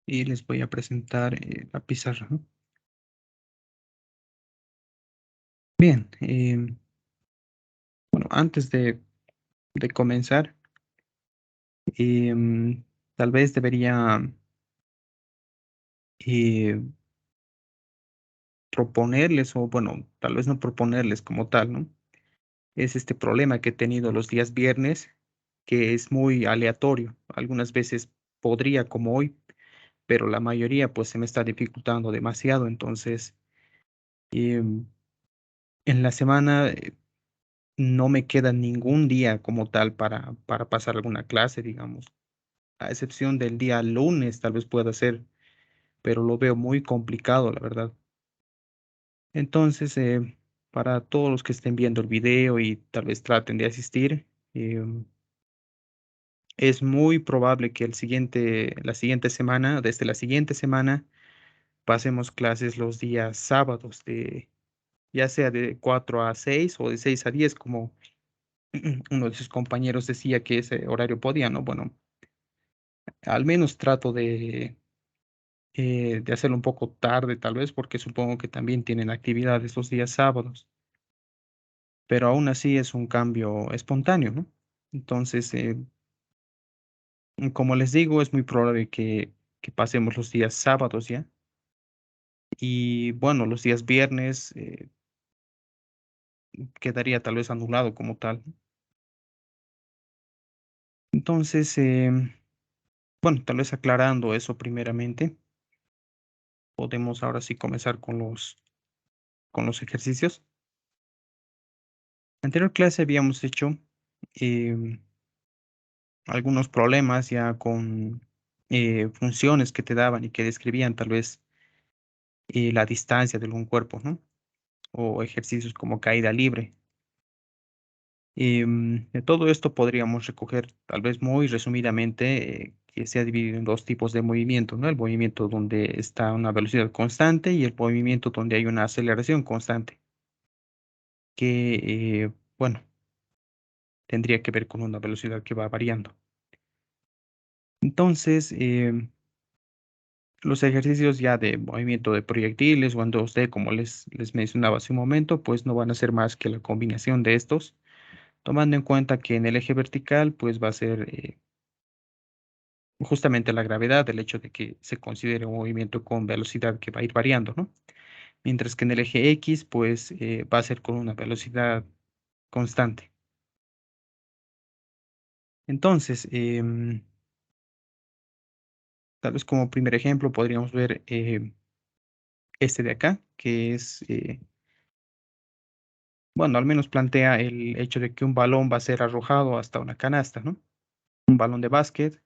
y les voy a presentar la pizarra, ¿no? Bien, bueno, antes de comenzar, tal vez debería eh, proponerles, o bueno, tal vez no proponerles como tal, ¿no? Es este problema que he tenido los días viernes, que es muy aleatorio. Algunas veces podría, como hoy, pero la mayoría pues se me está dificultando demasiado. Entonces, em, en la semana no me queda ningún día como tal para pasar alguna clase, digamos. A excepción del día lunes, tal vez pueda ser, pero lo veo muy complicado, la verdad. Entonces, para todos los que estén viendo el video y tal vez traten de asistir, es muy probable que la siguiente semana, desde la siguiente semana, pasemos clases los días sábados, ya sea de 4 a 6 o de 6 a 10, como uno de sus compañeros decía que ese horario podía, ¿no? Bueno, al menos trato de hacerlo un poco tarde, tal vez, porque supongo que también tienen actividades los días sábados, pero aún así es un cambio espontáneo, ¿no? Entonces, como les digo, es muy probable que pasemos los días sábados ya. Y bueno, los días viernes quedaría tal vez anulado como tal. Entonces, bueno, tal vez aclarando eso primeramente, podemos ahora sí comenzar con los ejercicios. En la anterior clase habíamos hecho em, algunos problemas ya con funciones que te daban y que describían tal vez la distancia de algún cuerpo, ¿no? O ejercicios como caída libre. De todo esto podríamos recoger, tal vez muy resumidamente, que se ha dividido en dos tipos de movimiento, ¿no? El movimiento donde está una velocidad constante y el movimiento donde hay una aceleración constante, que, bueno, tendría que ver con una velocidad que va variando. Entonces, los ejercicios ya de movimiento de proyectiles o en 2D, como les mencionaba hace un momento, pues no van a ser más que la combinación de estos, tomando en cuenta que en el eje vertical, pues va a ser justamente la gravedad, el hecho de que se considere un movimiento con velocidad que va a ir variando, ¿no? Mientras que en el eje X, pues va a ser con una velocidad constante. Entonces, tal vez como primer ejemplo podríamos ver este de acá, que es, bueno, al menos plantea el hecho de que un balón va a ser arrojado hasta una canasta, ¿no? Un balón de básquet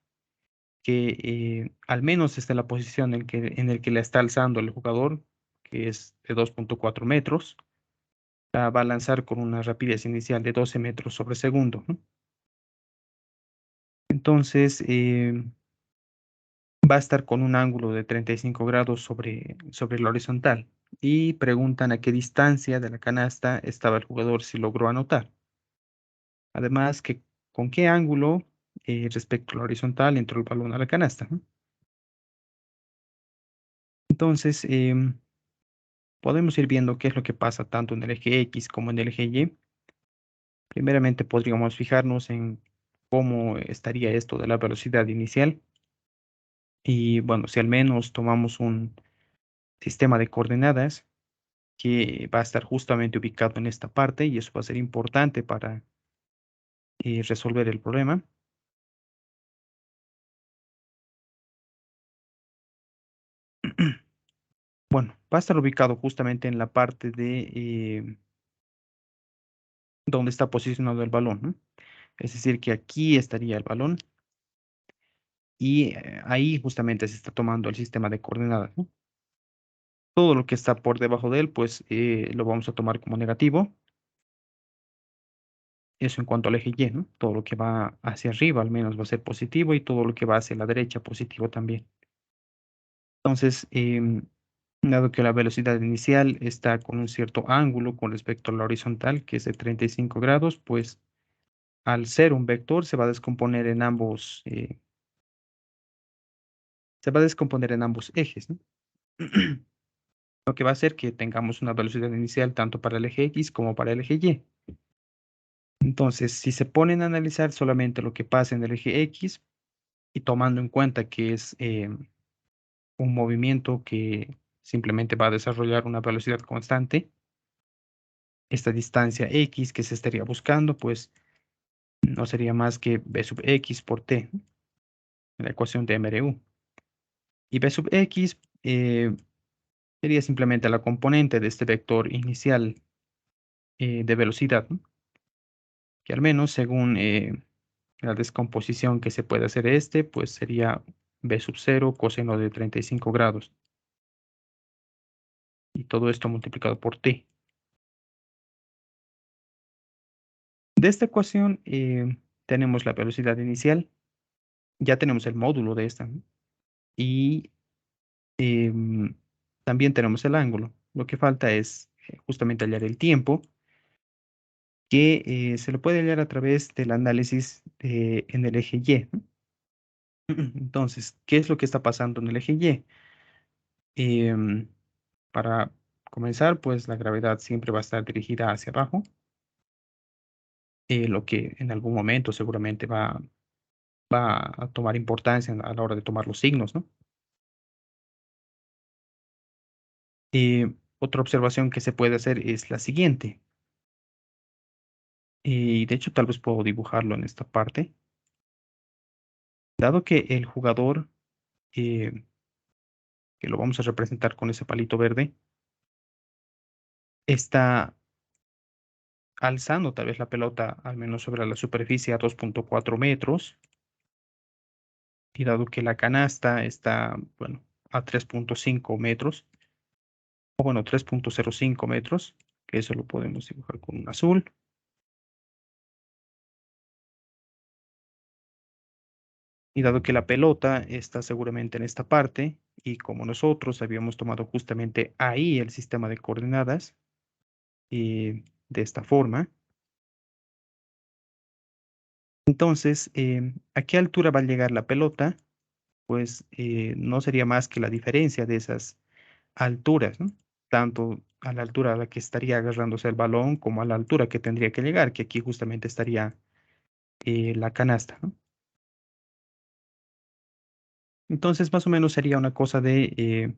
que al menos desde la posición en el que le está alzando el jugador, que es de 2,4 metros, va a lanzar con una rapidez inicial de 12 metros sobre segundo, ¿no? Entonces, va a estar con un ángulo de 35 grados sobre la horizontal. Y preguntan a qué distancia de la canasta estaba el jugador si logró anotar. Además, que con qué ángulo respecto a la horizontal entró el balón a la canasta, ¿no? Entonces, podemos ir viendo qué es lo que pasa tanto en el eje X como en el eje Y. Primeramente, podríamos fijarnos en cómo estaría esto de la velocidad inicial. Y bueno, si al menos tomamos un sistema de coordenadas que va a estar justamente ubicado en esta parte, y eso va a ser importante para resolver el problema. Bueno, va a estar ubicado justamente en la parte de donde está posicionado el balón, ¿no? Es decir, que aquí estaría el balón y ahí justamente se está tomando el sistema de coordenadas, ¿no? Todo lo que está por debajo de él, pues lo vamos a tomar como negativo. Eso en cuanto al eje Y, ¿no? Todo lo que va hacia arriba al menos va a ser positivo y todo lo que va hacia la derecha positivo también. Entonces, dado que la velocidad inicial está con un cierto ángulo con respecto a la horizontal, que es de 35 grados, pues al ser un vector se va a descomponer en ambos, se va a descomponer en ambos ejes, ¿no? Lo que va a hacer que tengamos una velocidad inicial tanto para el eje X como para el eje Y. Entonces, si se ponen a analizar solamente lo que pasa en el eje X y tomando en cuenta que es un movimiento que simplemente va a desarrollar una velocidad constante, esta distancia X que se estaría buscando, pues no sería más que B sub X por T, ¿no? La ecuación de MRU. Y B sub X sería simplemente la componente de este vector inicial de velocidad, ¿no? Que al menos según la descomposición que se puede hacer pues sería B sub 0 coseno de 35 grados. Y todo esto multiplicado por T. De esta ecuación tenemos la velocidad inicial, ya tenemos el módulo de esta, ¿no? Y también tenemos el ángulo. Lo que falta es justamente hallar el tiempo, que se lo puede hallar a través del análisis en el eje Y, ¿no? Entonces, ¿qué es lo que está pasando en el eje Y? Em, para comenzar, pues la gravedad siempre va a estar dirigida hacia abajo, lo que en algún momento seguramente va a tomar importancia a la hora de tomar los signos, ¿no? Otra observación que se puede hacer es la siguiente. Y de hecho, tal vez puedo dibujarlo en esta parte. Dado que el jugador, eh, que lo vamos a representar con ese palito verde, está alzando tal vez la pelota al menos sobre la superficie a 2.4 metros, y dado que la canasta está, bueno, a 3.5 metros, o bueno, 3.05 metros, que eso lo podemos dibujar con un azul. Y dado que la pelota está seguramente en esta parte, y como nosotros habíamos tomado justamente ahí el sistema de coordenadas, de esta forma, entonces, ¿a qué altura va a llegar la pelota? Pues no sería más que la diferencia de esas alturas, ¿no? Tanto a la altura a la que estaría agarrándose el balón como a la altura que tendría que llegar, que aquí justamente estaría la canasta, ¿no? Entonces, más o menos sería una cosa de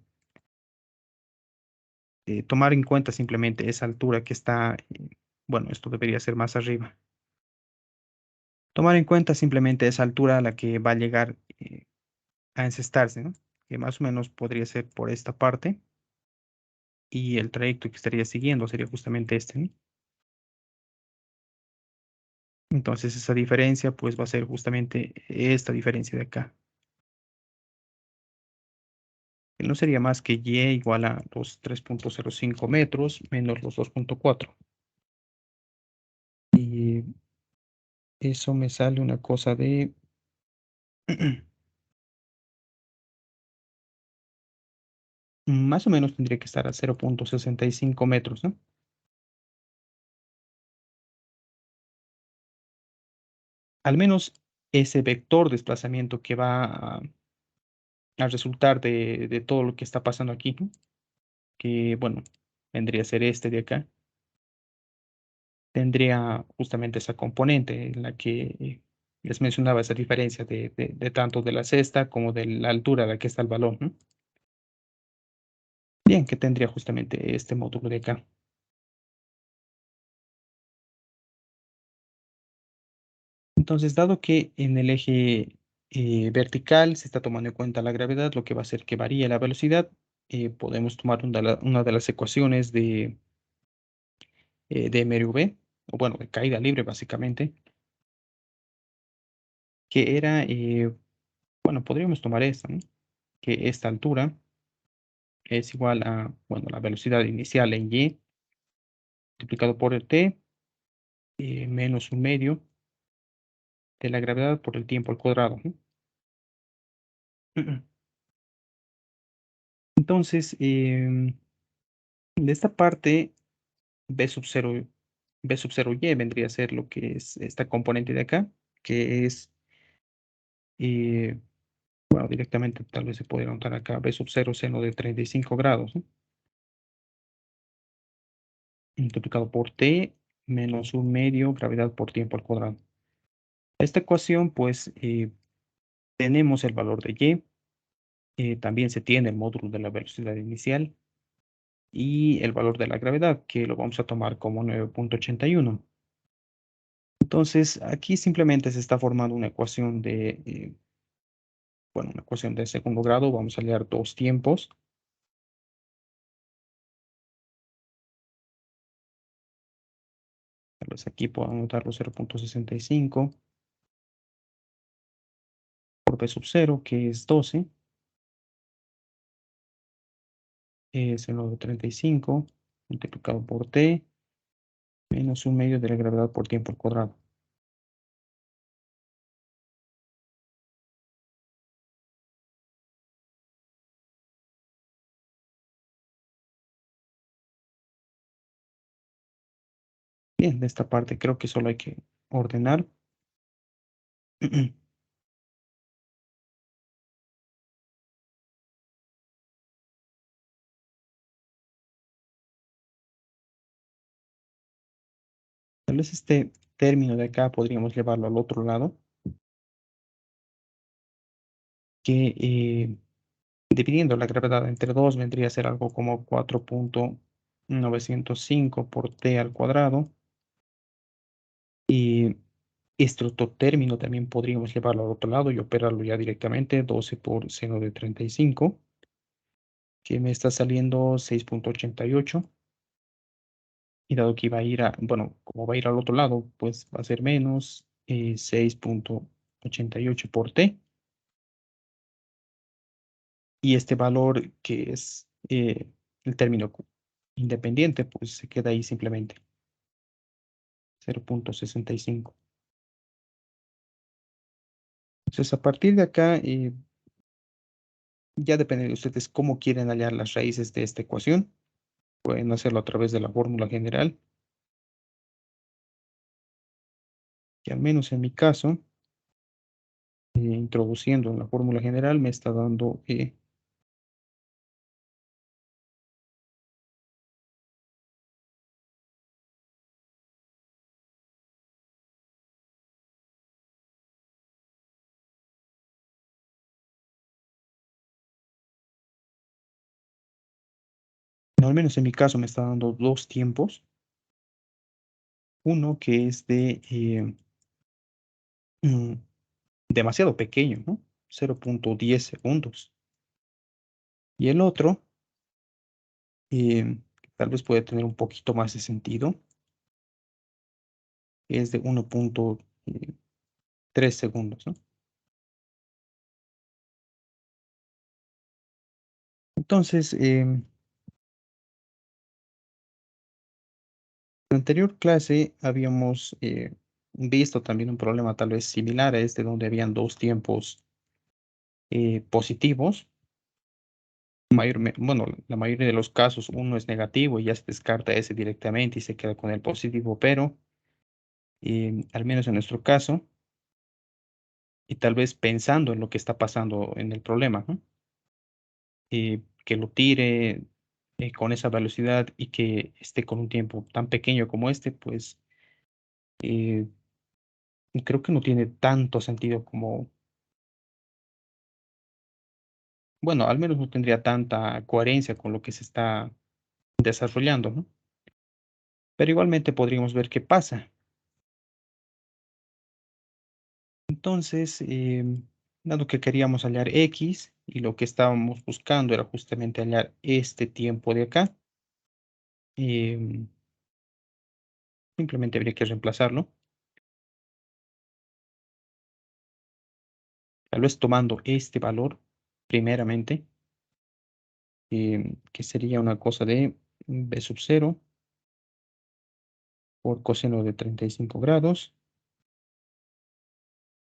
tomar en cuenta simplemente esa altura que está, bueno, esto debería ser más arriba. Tomar en cuenta simplemente esa altura a la que va a llegar a encestarse, ¿no? Que más o menos podría ser por esta parte, y el trayecto que estaría siguiendo sería justamente este, ¿no? Entonces esa diferencia pues va a ser justamente esta diferencia de acá. Que no sería más que y igual a los 3.05 metros menos los 2.4. Y eso me sale una cosa de más o menos tendría que estar a 0.65 metros, ¿no? Al menos ese vector de desplazamiento que va a resultar de todo lo que está pasando aquí, ¿no? Que bueno, vendría a ser este de acá, tendría justamente esa componente en la que les mencionaba esa diferencia de tanto de la cesta como de la altura a la que está el balón, ¿no? Bien, que tendría justamente este módulo de acá. Entonces, dado que en el eje vertical se está tomando en cuenta la gravedad, lo que va a hacer que varíe la velocidad, podemos tomar una de las ecuaciones de MRV, o bueno, de caída libre básicamente, que era, bueno, podríamos tomar esta, ¿no? Que esta altura es igual a, bueno, la velocidad inicial en y multiplicado por el t menos un medio de la gravedad por el tiempo al cuadrado, ¿no? Entonces, de esta parte, b sub 0, b sub 0 y vendría a ser lo que es esta componente de acá, que es Bueno, directamente tal vez se podría notar acá B sub 0 seno de 35 grados, ¿no? Multiplicado por T menos un medio gravedad por tiempo al cuadrado. Esta ecuación, pues, tenemos el valor de Y, también se tiene el módulo de la velocidad inicial y el valor de la gravedad, que lo vamos a tomar como 9.81. Entonces, aquí simplemente se está formando una ecuación bueno, una ecuación de segundo grado. Vamos a hallar dos tiempos. Tal vez aquí puedo anotarlo 0.65 por B sub 0, que es 12, es el de 35, multiplicado por T, menos un medio de la gravedad por tiempo al cuadrado. Bien, de esta parte creo que solo hay que ordenar. Tal vez este término de acá podríamos llevarlo al otro lado, que dividiendo la gravedad entre 2 vendría a ser algo como 4.905 por T al cuadrado. Y este otro término también podríamos llevarlo al otro lado y operarlo ya directamente, 12 por seno de 35, que me está saliendo 6.88. Y dado que iba a ir bueno, como va a ir al otro lado, pues va a ser menos 6.88 por T. Y este valor que es el término independiente, pues se queda ahí simplemente, 0.65. Entonces, a partir de acá, ya depende de ustedes cómo quieren hallar las raíces de esta ecuación. Pueden hacerlo a través de la fórmula general, que al menos en mi caso, introduciendo en la fórmula general, me está dando no, al menos en mi caso me está dando dos tiempos. Uno que es de mm, demasiado pequeño, ¿no? 0.10 segundos. Y el otro, que tal vez puede tener un poquito más de sentido, es de 1.3 segundos, ¿no? Entonces, en la anterior clase habíamos visto también un problema tal vez similar a este, donde habían dos tiempos positivos. Bueno, la mayoría de los casos uno es negativo y ya se descarta ese directamente y se queda con el positivo, pero al menos en nuestro caso, y tal vez pensando en lo que está pasando en el problema, ¿no? Que lo tire con esa velocidad y que esté con un tiempo tan pequeño como este, pues eh, creo que no tiene tanto sentido como, bueno, al menos no tendría tanta coherencia con lo que se está desarrollando, ¿no? Pero igualmente podríamos ver qué pasa. Entonces, dado que queríamos hallar X y lo que estábamos buscando era justamente hallar este tiempo de acá, em, simplemente habría que reemplazarlo. Tal vez tomando este valor primeramente, que sería una cosa de B sub 0 por coseno de 35 grados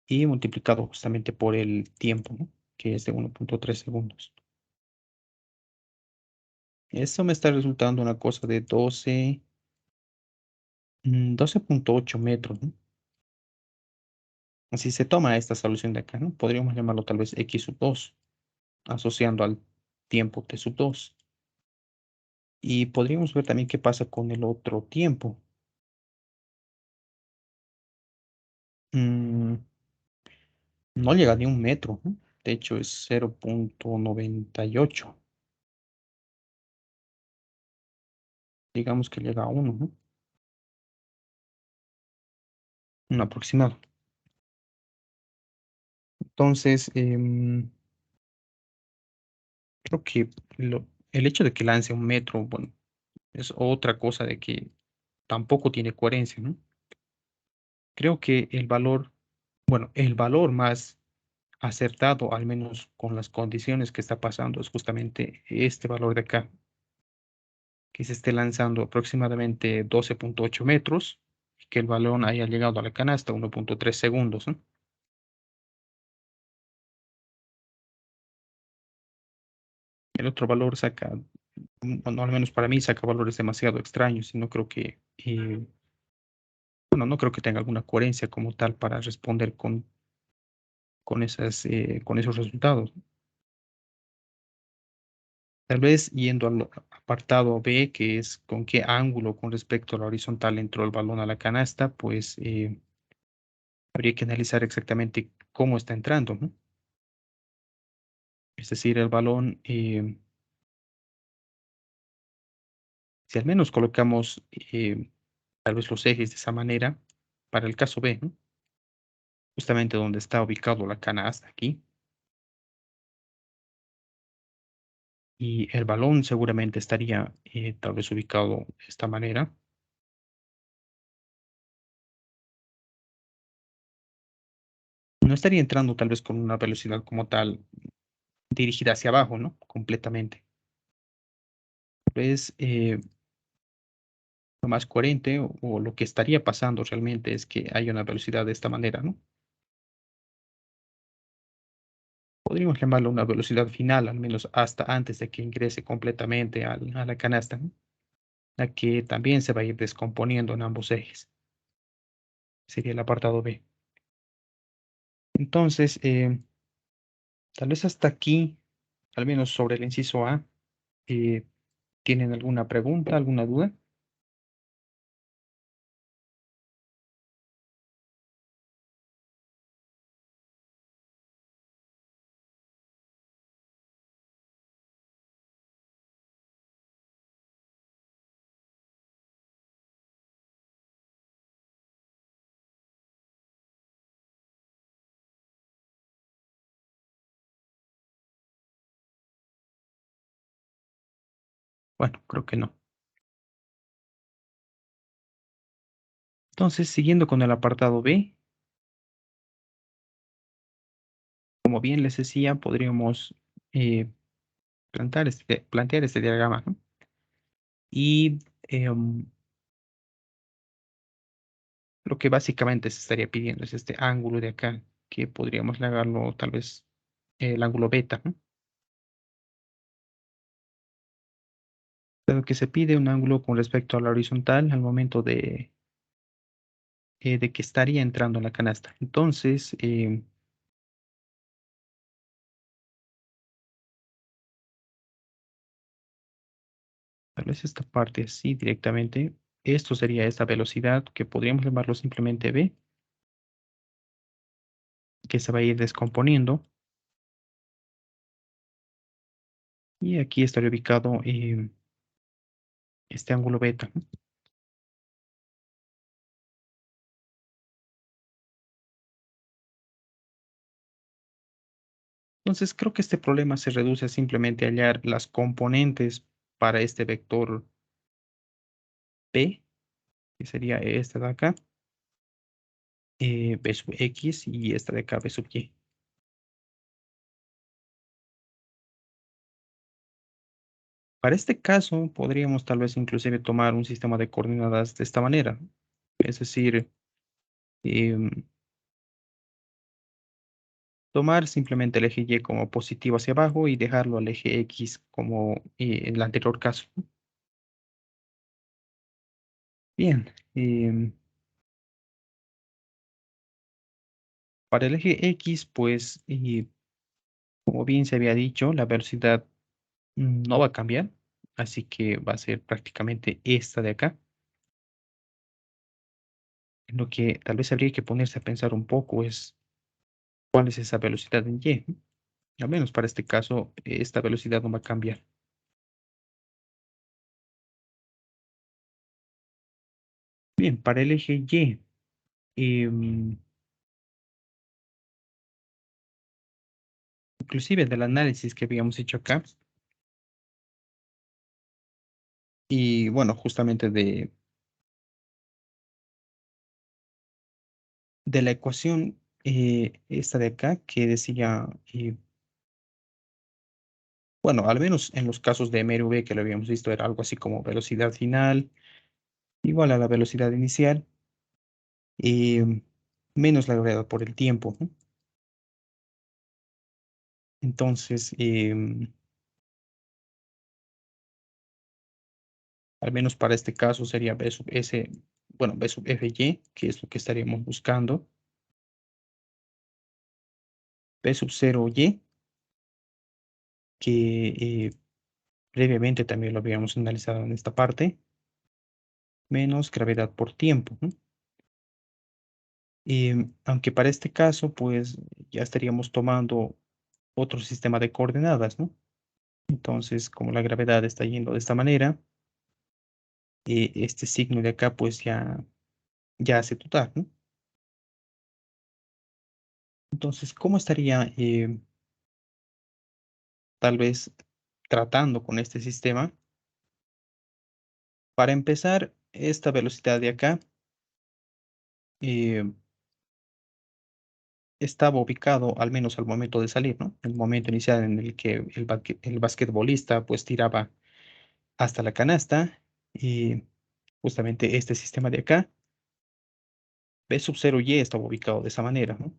y multiplicado justamente por el tiempo, ¿no? Que es de 1.3 segundos. Esto me está resultando una cosa de 12.8 metros, ¿no? Si se toma esta solución de acá, ¿no? Podríamos llamarlo tal vez x sub 2, asociando al tiempo t sub 2. Y podríamos ver también qué pasa con el otro tiempo. Mm, no llega ni un metro, ¿no? De hecho, es 0,98. Digamos que llega a 1, ¿no? Un aproximado. Entonces, creo que el hecho de que lance un metro, bueno, es otra cosa de que tampoco tiene coherencia, ¿no? Creo que el valor, bueno, el valor más acertado, al menos con las condiciones que está pasando, es justamente este valor de acá, que se esté lanzando aproximadamente 12,8 metros y que el balón haya llegado a la canasta 1,3 segundos, ¿no? El otro valor saca, bueno, al menos para mí, saca valores demasiado extraños y no creo que, bueno, no creo que tenga alguna coherencia como tal para responder con esos resultados. Tal vez yendo al apartado B, que es con qué ángulo con respecto a la horizontal entró el balón a la canasta, pues habría que analizar exactamente cómo está entrando, ¿no? Es decir, el balón, si al menos colocamos tal vez los ejes de esa manera, para el caso B, ¿no? Justamente donde está ubicado la canasta aquí, y el balón seguramente estaría tal vez ubicado de esta manera. No estaría entrando tal vez con una velocidad como tal dirigida hacia abajo, ¿no? Completamente. Tal vez lo más coherente o lo que estaría pasando realmente es que haya una velocidad de esta manera, ¿no? Podríamos llamarlo una velocidad final, al menos hasta antes de que ingrese completamente a la canasta, ¿no? La que también se va a ir descomponiendo en ambos ejes. Sería el apartado B. Entonces, tal vez hasta aquí, al menos sobre el inciso A, eh, ¿tienen alguna pregunta, alguna duda? Bueno, creo que no. Entonces, siguiendo con el apartado B, como bien les decía, podríamos eh, plantear este diagrama, ¿no? Y lo que básicamente se estaría pidiendo es este ángulo de acá, que podríamos llamarlo tal vez el ángulo beta, ¿no? Pero que se pide un ángulo con respecto a la horizontal al momento de que estaría entrando en la canasta. Entonces, tal vez esta parte así directamente, esto sería esta velocidad que podríamos llamarlo simplemente v, que se va a ir descomponiendo. Y aquí estaría ubicado este ángulo beta, ¿no? Entonces, creo que este problema se reduce a simplemente hallar las componentes para este vector P, que sería esta de acá, B sub X y esta de acá, B sub Y. Para este caso, podríamos tal vez inclusive tomar un sistema de coordenadas de esta manera. Es decir, em, tomar simplemente el eje Y como positivo hacia abajo y dejarlo al eje X como en el anterior caso. Bien, Para el eje X, pues, y como bien se había dicho, la velocidad no va a cambiar, así que va a ser prácticamente esta de acá. Lo que tal vez habría que ponerse a pensar un poco es cuál es esa velocidad en Y. Al menos para este caso, esta velocidad no va a cambiar. Bien, para el eje Y, em, inclusive del análisis que habíamos hecho acá, y bueno, justamente de la ecuación esta de acá que decía, bueno, al menos en los casos de MRV que lo habíamos visto, era algo así como velocidad final igual a la velocidad inicial, menos la gravedad por el tiempo, ¿no? Entonces, al menos para este caso sería B sub S, bueno, B sub FY, que es lo que estaríamos buscando. B sub 0Y, que previamente también lo habíamos analizado en esta parte, menos gravedad por tiempo, ¿no? Aunque para este caso, pues ya estaríamos tomando otro sistema de coordenadas, ¿no? Entonces, como la gravedad está yendo de esta manera, este signo de acá, pues ya hace total, ¿no? Entonces, ¿cómo estaría tal vez tratando con este sistema? Para empezar, esta velocidad de acá eh, estaba ubicado, al menos al momento de salir, ¿no? El momento inicial en el que el basquetbolista pues tiraba hasta la canasta y justamente este sistema de acá, B sub 0Y estaba ubicado de esa manera, ¿no?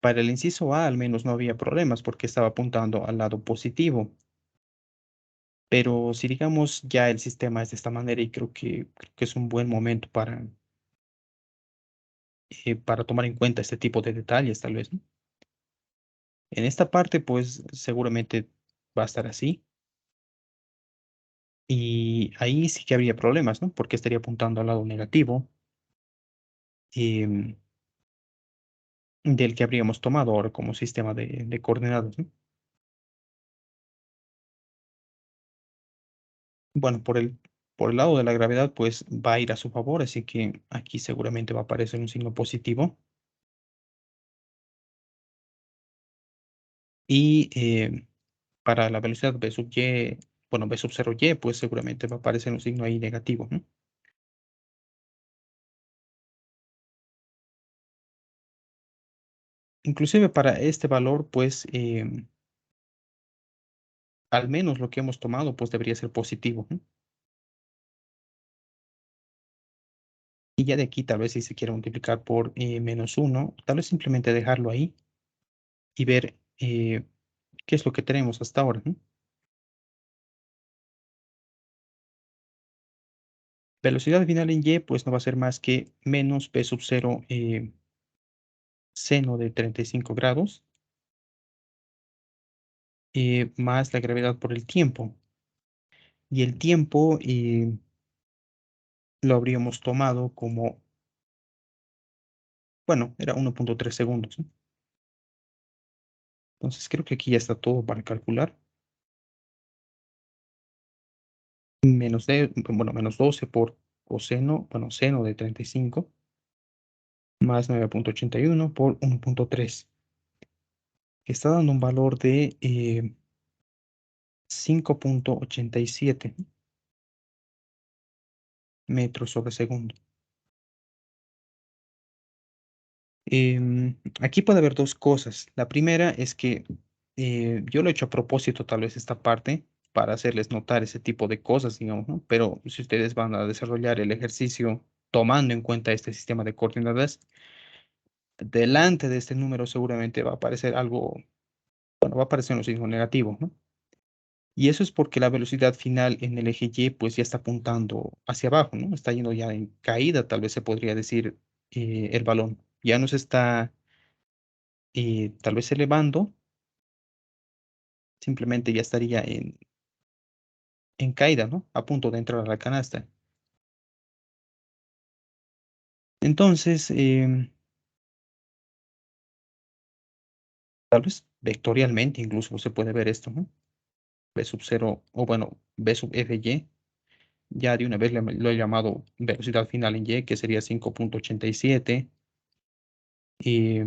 Para el inciso A al menos no había problemas porque estaba apuntando al lado positivo. Pero si digamos ya el sistema es de esta manera y creo que es un buen momento para tomar en cuenta este tipo de detalles, tal vez, ¿no? En esta parte, pues seguramente va a estar así. Y ahí sí que habría problemas, ¿no? Porque estaría apuntando al lado negativo em, del que habríamos tomado ahora como sistema de coordenadas, ¿no? Bueno, por el lado de la gravedad, pues va a ir a su favor, así que aquí seguramente va a aparecer un signo positivo. Y para la velocidad B sub Y, bueno, B sub 0Y, pues seguramente va a aparecer un signo ahí negativo, ¿no? Inclusive para este valor, pues al menos lo que hemos tomado, pues debería ser positivo, ¿no? Y ya de aquí, tal vez si se quiere multiplicar por menos uno, tal vez simplemente dejarlo ahí y ver qué es lo que tenemos hasta ahora, ¿no? Velocidad final en Y, pues no va a ser más que menos P sub 0 seno de 35 grados más la gravedad por el tiempo. Y el tiempo lo habríamos tomado como, bueno, era 1.3 segundos, ¿no? Entonces creo que aquí ya está todo para calcular. Menos 12 por coseno, bueno, seno de 35 más 9.81 por 1.3, que está dando un valor de 5.87 metros sobre segundo. Aquí puede haber dos cosas. La primera es que yo lo he hecho a propósito, tal vez esta parte, para hacerles notar ese tipo de cosas, digamos, ¿no? Pero si ustedes van a desarrollar el ejercicio tomando en cuenta este sistema de coordenadas, delante de este número seguramente va a aparecer algo, bueno, va a aparecer un signo negativo, ¿no? Y eso es porque la velocidad final en el eje Y pues ya está apuntando hacia abajo, ¿no? Está yendo ya en caída, tal vez se podría decir, el balón. Ya no se está y tal vez elevando, simplemente ya estaría en caída, ¿no? A punto de entrar a la canasta. Entonces, tal vez vectorialmente incluso se puede ver esto, ¿no? B sub 0, o bueno, B sub f y, ya de una vez lo he llamado velocidad final en y, que sería 5.87. Y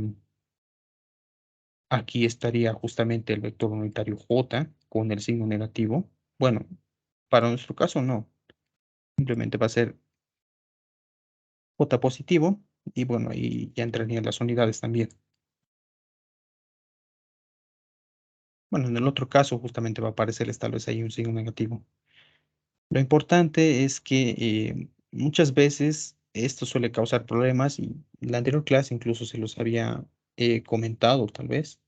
aquí estaría justamente el vector unitario j con el signo negativo. Bueno, para nuestro caso no, simplemente va a ser j positivo y bueno, ahí ya entrarían las unidades también. Bueno, en el otro caso justamente va a aparecerles tal vez ahí un signo negativo. Lo importante es que muchas veces esto suele causar problemas y en la anterior clase incluso se los había comentado tal vez,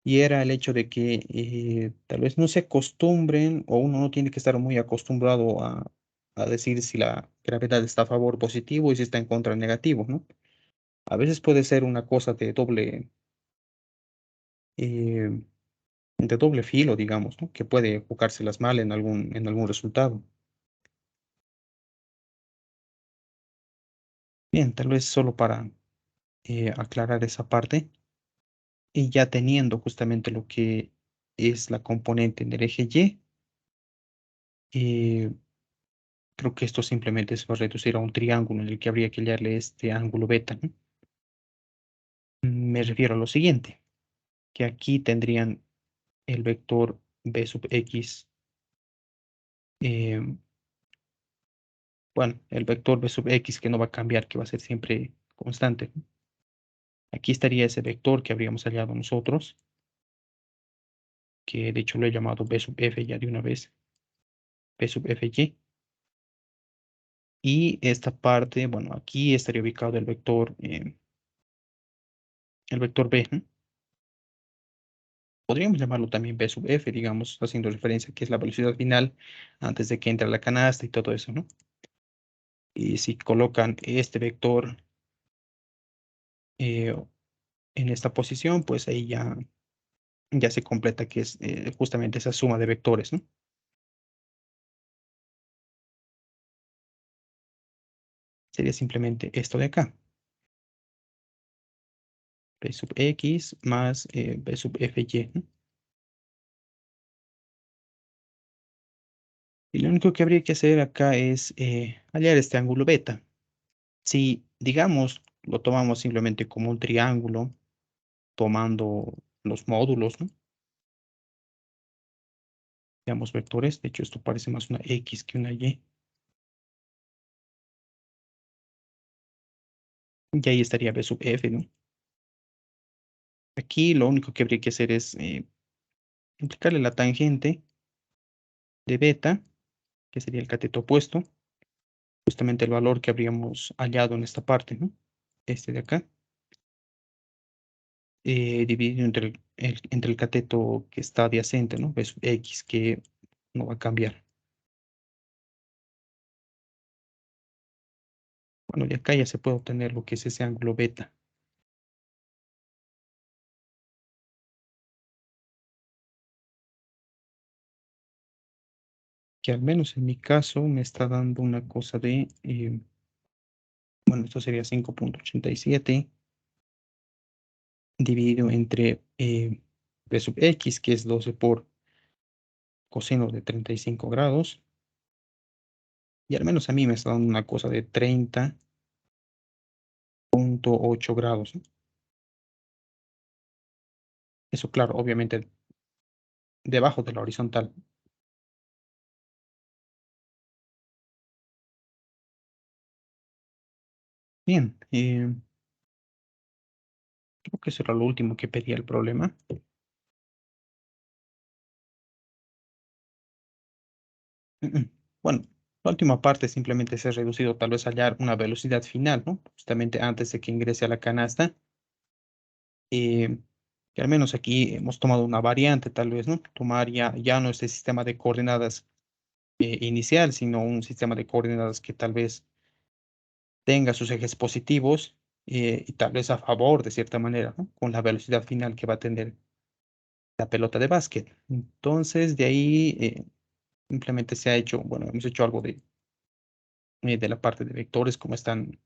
y era el hecho de que tal vez no se acostumbren o uno no tiene que estar muy acostumbrado a decir si la gravedad está a favor positivo y si está en contra negativo, ¿no? A veces puede ser una cosa eh, de doble filo, digamos, ¿no? Que puede jugárselas mal en algún resultado. Bien, tal vez solo para aclarar esa parte y ya teniendo justamente lo que es la componente en el eje Y, eh, creo que esto simplemente se va a reducir a un triángulo en el que habría que hallarle este ángulo beta, ¿no? Me refiero a lo siguiente, que aquí tendrían el vector b sub x, eh, bueno, el vector b sub x que no va a cambiar, que va a ser siempre constante, ¿no? Aquí estaría ese vector que habríamos hallado nosotros, que de hecho lo he llamado b sub f ya de una vez, b sub fy. Y esta parte, bueno, aquí estaría ubicado el vector b, ¿no? Podríamos llamarlo también b sub f, digamos, haciendo referencia a que es la velocidad final antes de que entre a la canasta y todo eso, ¿no? Y si colocan este vector eh, en esta posición, pues ahí ya se completa que es justamente esa suma de vectores, ¿no? Sería simplemente esto de acá, b sub x más b sub fy, ¿no? Y lo único que habría que hacer acá es hallar este ángulo beta. Si, digamos, lo tomamos simplemente como un triángulo, tomando los módulos, ¿no? Digamos vectores, de hecho esto parece más una X que una Y. Y ahí estaría B sub F, ¿no? Aquí lo único que habría que hacer es implicarle la tangente de beta, que sería el cateto opuesto, justamente el valor que habríamos hallado en esta parte, ¿no? Este de acá, dividido entre el cateto que está adyacente, ¿no? B sub X, que no va a cambiar. Bueno, de acá ya se puede obtener lo que es ese ángulo beta. Que al menos en mi caso me está dando una cosa de, bueno, esto sería 5.87 dividido entre b sub x, que es 12 por coseno de 35 grados, y al menos a mí me está dando una cosa de 30.8 grados, ¿no? Eso, claro, obviamente debajo de la horizontal. Bien, creo que eso era lo último que pedía el problema. Bueno, la última parte simplemente se ha reducido tal vez a hallar una velocidad final, ¿no? Justamente antes de que ingrese a la canasta. Que al menos aquí hemos tomado una variante, tal vez, ¿no? Tomar ya no este sistema de coordenadas inicial, sino un sistema de coordenadas que tal vez tenga sus ejes positivos y tal vez a favor de cierta manera, ¿no? Con la velocidad final que va a tener la pelota de básquet. Entonces, de ahí simplemente se ha hecho, bueno, hemos hecho algo de la parte de vectores, cómo están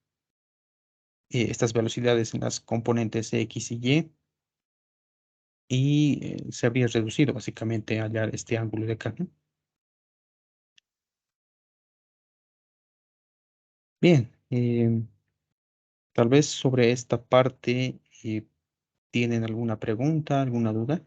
estas velocidades en las componentes X y Y, y se habría reducido básicamente a hallar este ángulo de acá, ¿no? Bien, tal vez sobre esta parte tienen alguna pregunta, alguna duda.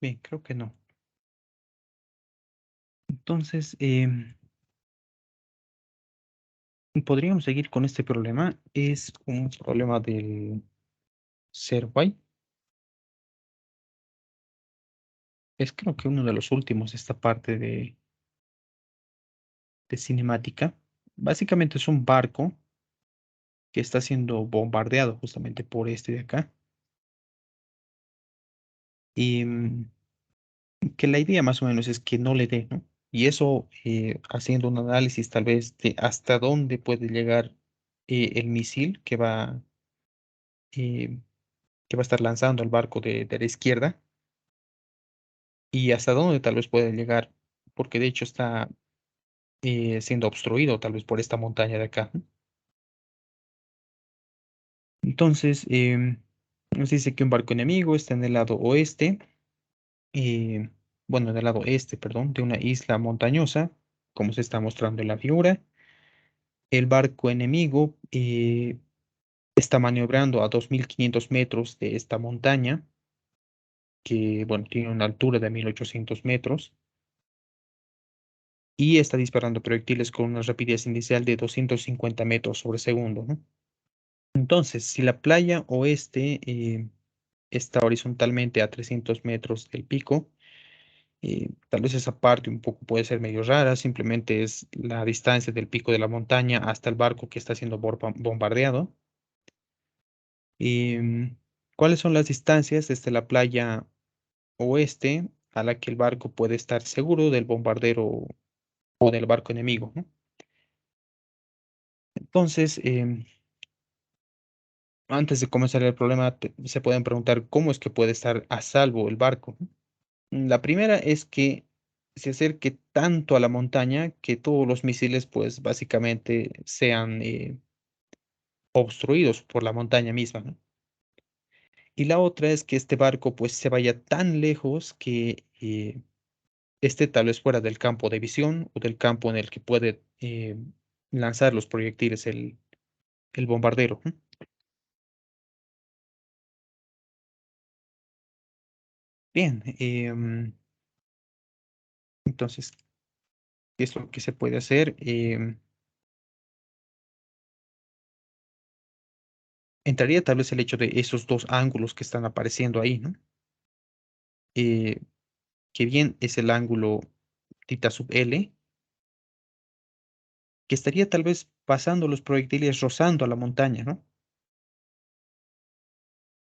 Bien, creo que no. Entonces, podríamos seguir con este problema. Es un problema del ser Y. Es creo que uno de los últimos, esta parte de cinemática. Básicamente es un barco que está siendo bombardeado justamente por este de acá. Y que la idea más o menos es que no le dé, ¿no? Y eso, haciendo un análisis tal vez de hasta dónde puede llegar el misil eh, que va a estar lanzando el barco de la izquierda y hasta dónde tal vez puede llegar, porque de hecho está siendo obstruido tal vez por esta montaña de acá, ¿no? Entonces, nos dice que un barco enemigo está en el lado oeste, eh, bueno, en el lado este, perdón, de una isla montañosa, como se está mostrando en la figura. El barco enemigo está maniobrando a 2.500 metros de esta montaña, que, bueno, tiene una altura de 1.800 metros, y está disparando proyectiles con una rapidez inicial de 250 metros sobre segundo, ¿no? Entonces, si la playa oeste está horizontalmente a 300 metros del pico, tal vez esa parte un poco puede ser medio rara, simplemente es la distancia del pico de la montaña hasta el barco que está siendo bombardeado. Y, ¿cuáles son las distancias desde la playa oeste a la que el barco puede estar seguro del bombardero o del barco enemigo, ¿no? Entonces, antes de comenzar el problema, se pueden preguntar cómo es que puede estar a salvo el barco, ¿no? La primera es que se acerque tanto a la montaña que todos los misiles, pues básicamente sean obstruidos por la montaña misma, ¿no? Y la otra es que este barco, pues, se vaya tan lejos que esté tal vez fuera del campo de visión o del campo en el que puede lanzar los proyectiles el bombardero, ¿no? Bien, entonces, ¿qué es lo que se puede hacer? Entraría tal vez el hecho de esos dos ángulos que están apareciendo ahí, ¿no? Eh, que bien es el ángulo tita sub L, que estaría tal vez pasando los proyectiles rozando a la montaña, ¿no?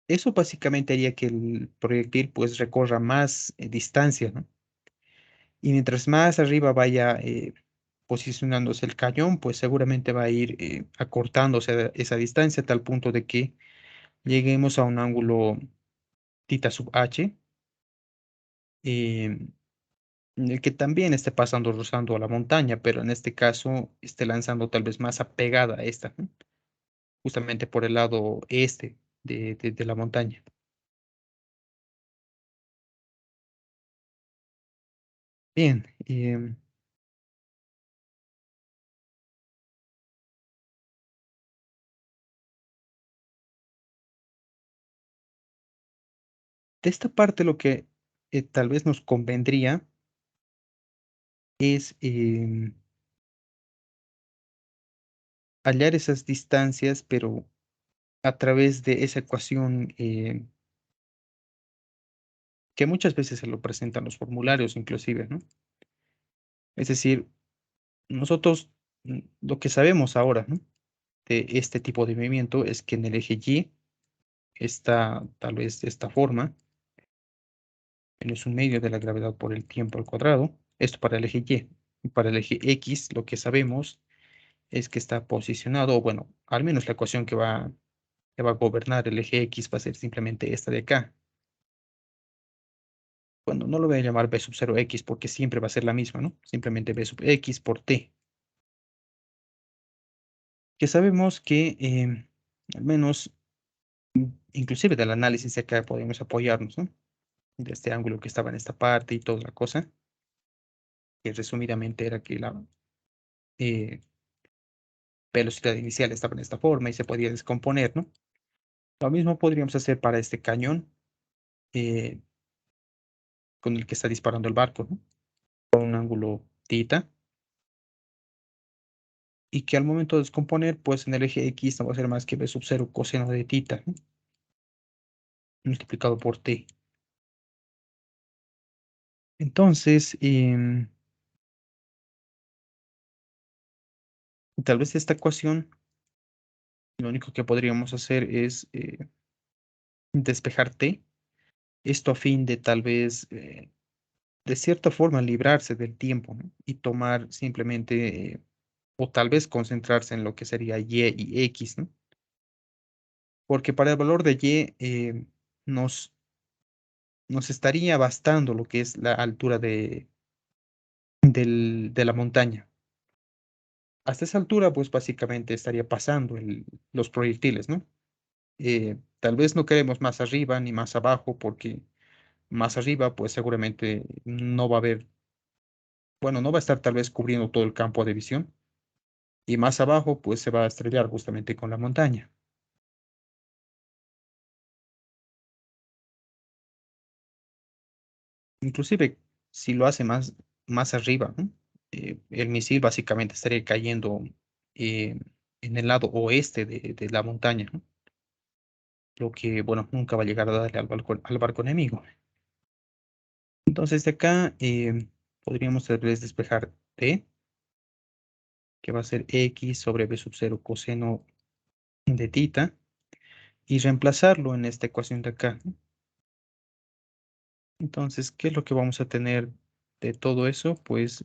Eso básicamente haría que el proyectil pues recorra más distancia, ¿no? Y mientras más arriba vaya posicionándose el cañón, pues seguramente va a ir acortándose esa distancia a tal punto de que lleguemos a un ángulo tita sub H, en el que también esté pasando rozando a la montaña, pero en este caso esté lanzando tal vez más apegada a esta, ¿no? Justamente por el lado este de la montaña. Bien, de esta parte lo que tal vez nos convendría es hallar esas distancias, pero a través de esa ecuación que muchas veces se lo presentan los formularios inclusive, ¿no? Es decir, nosotros lo que sabemos ahora, ¿no? De este tipo de movimiento es que en el eje Y está tal vez de esta forma, menos un medio de la gravedad por el tiempo al cuadrado, esto para el eje Y. Y para el eje X lo que sabemos es que está posicionado, o bueno, al menos la ecuación que va a gobernar el eje X va a ser simplemente esta de acá. Bueno, no lo voy a llamar b sub 0 x porque siempre va a ser la misma, ¿no? Simplemente b sub x por t. Que sabemos que al menos, inclusive del análisis de acá podemos apoyarnos, ¿no? De este ángulo que estaba en esta parte y toda la cosa, que resumidamente era que la eh, velocidad inicial estaba en esta forma y se podía descomponer, ¿no? Lo mismo podríamos hacer para este cañón eh, con el que está disparando el barco, ¿no? Con un ángulo θ, y que al momento de descomponer, pues en el eje X no va a ser más que b sub 0 coseno de θ, ¿no? Multiplicado por t. Entonces, tal vez esta ecuación, lo único que podríamos hacer es despejar t, esto a fin de tal vez, de cierta forma, librarse del tiempo, ¿no? Y tomar simplemente, o tal vez concentrarse en lo que sería y y x, ¿no? Porque para el valor de y nos, nos estaría bastando lo que es la altura de la montaña. Hasta esa altura, pues básicamente estaría pasando los proyectiles, ¿no? Tal vez no queremos más arriba ni más abajo, porque más arriba, pues seguramente no va a haber, bueno, no va a estar tal vez cubriendo todo el campo de visión, y más abajo, pues se va a estrellar justamente con la montaña. Inclusive, si lo hace más arriba, ¿no? El misil básicamente estaría cayendo eh, en el lado oeste de la montaña, ¿no? Lo que, bueno, nunca va a llegar a darle al barco enemigo. Entonces, de acá podríamos tal vez despejar t, que va a ser x sobre b sub 0 coseno de θ, y reemplazarlo en esta ecuación de acá, ¿no? Entonces, ¿qué es lo que vamos a tener de todo eso? Pues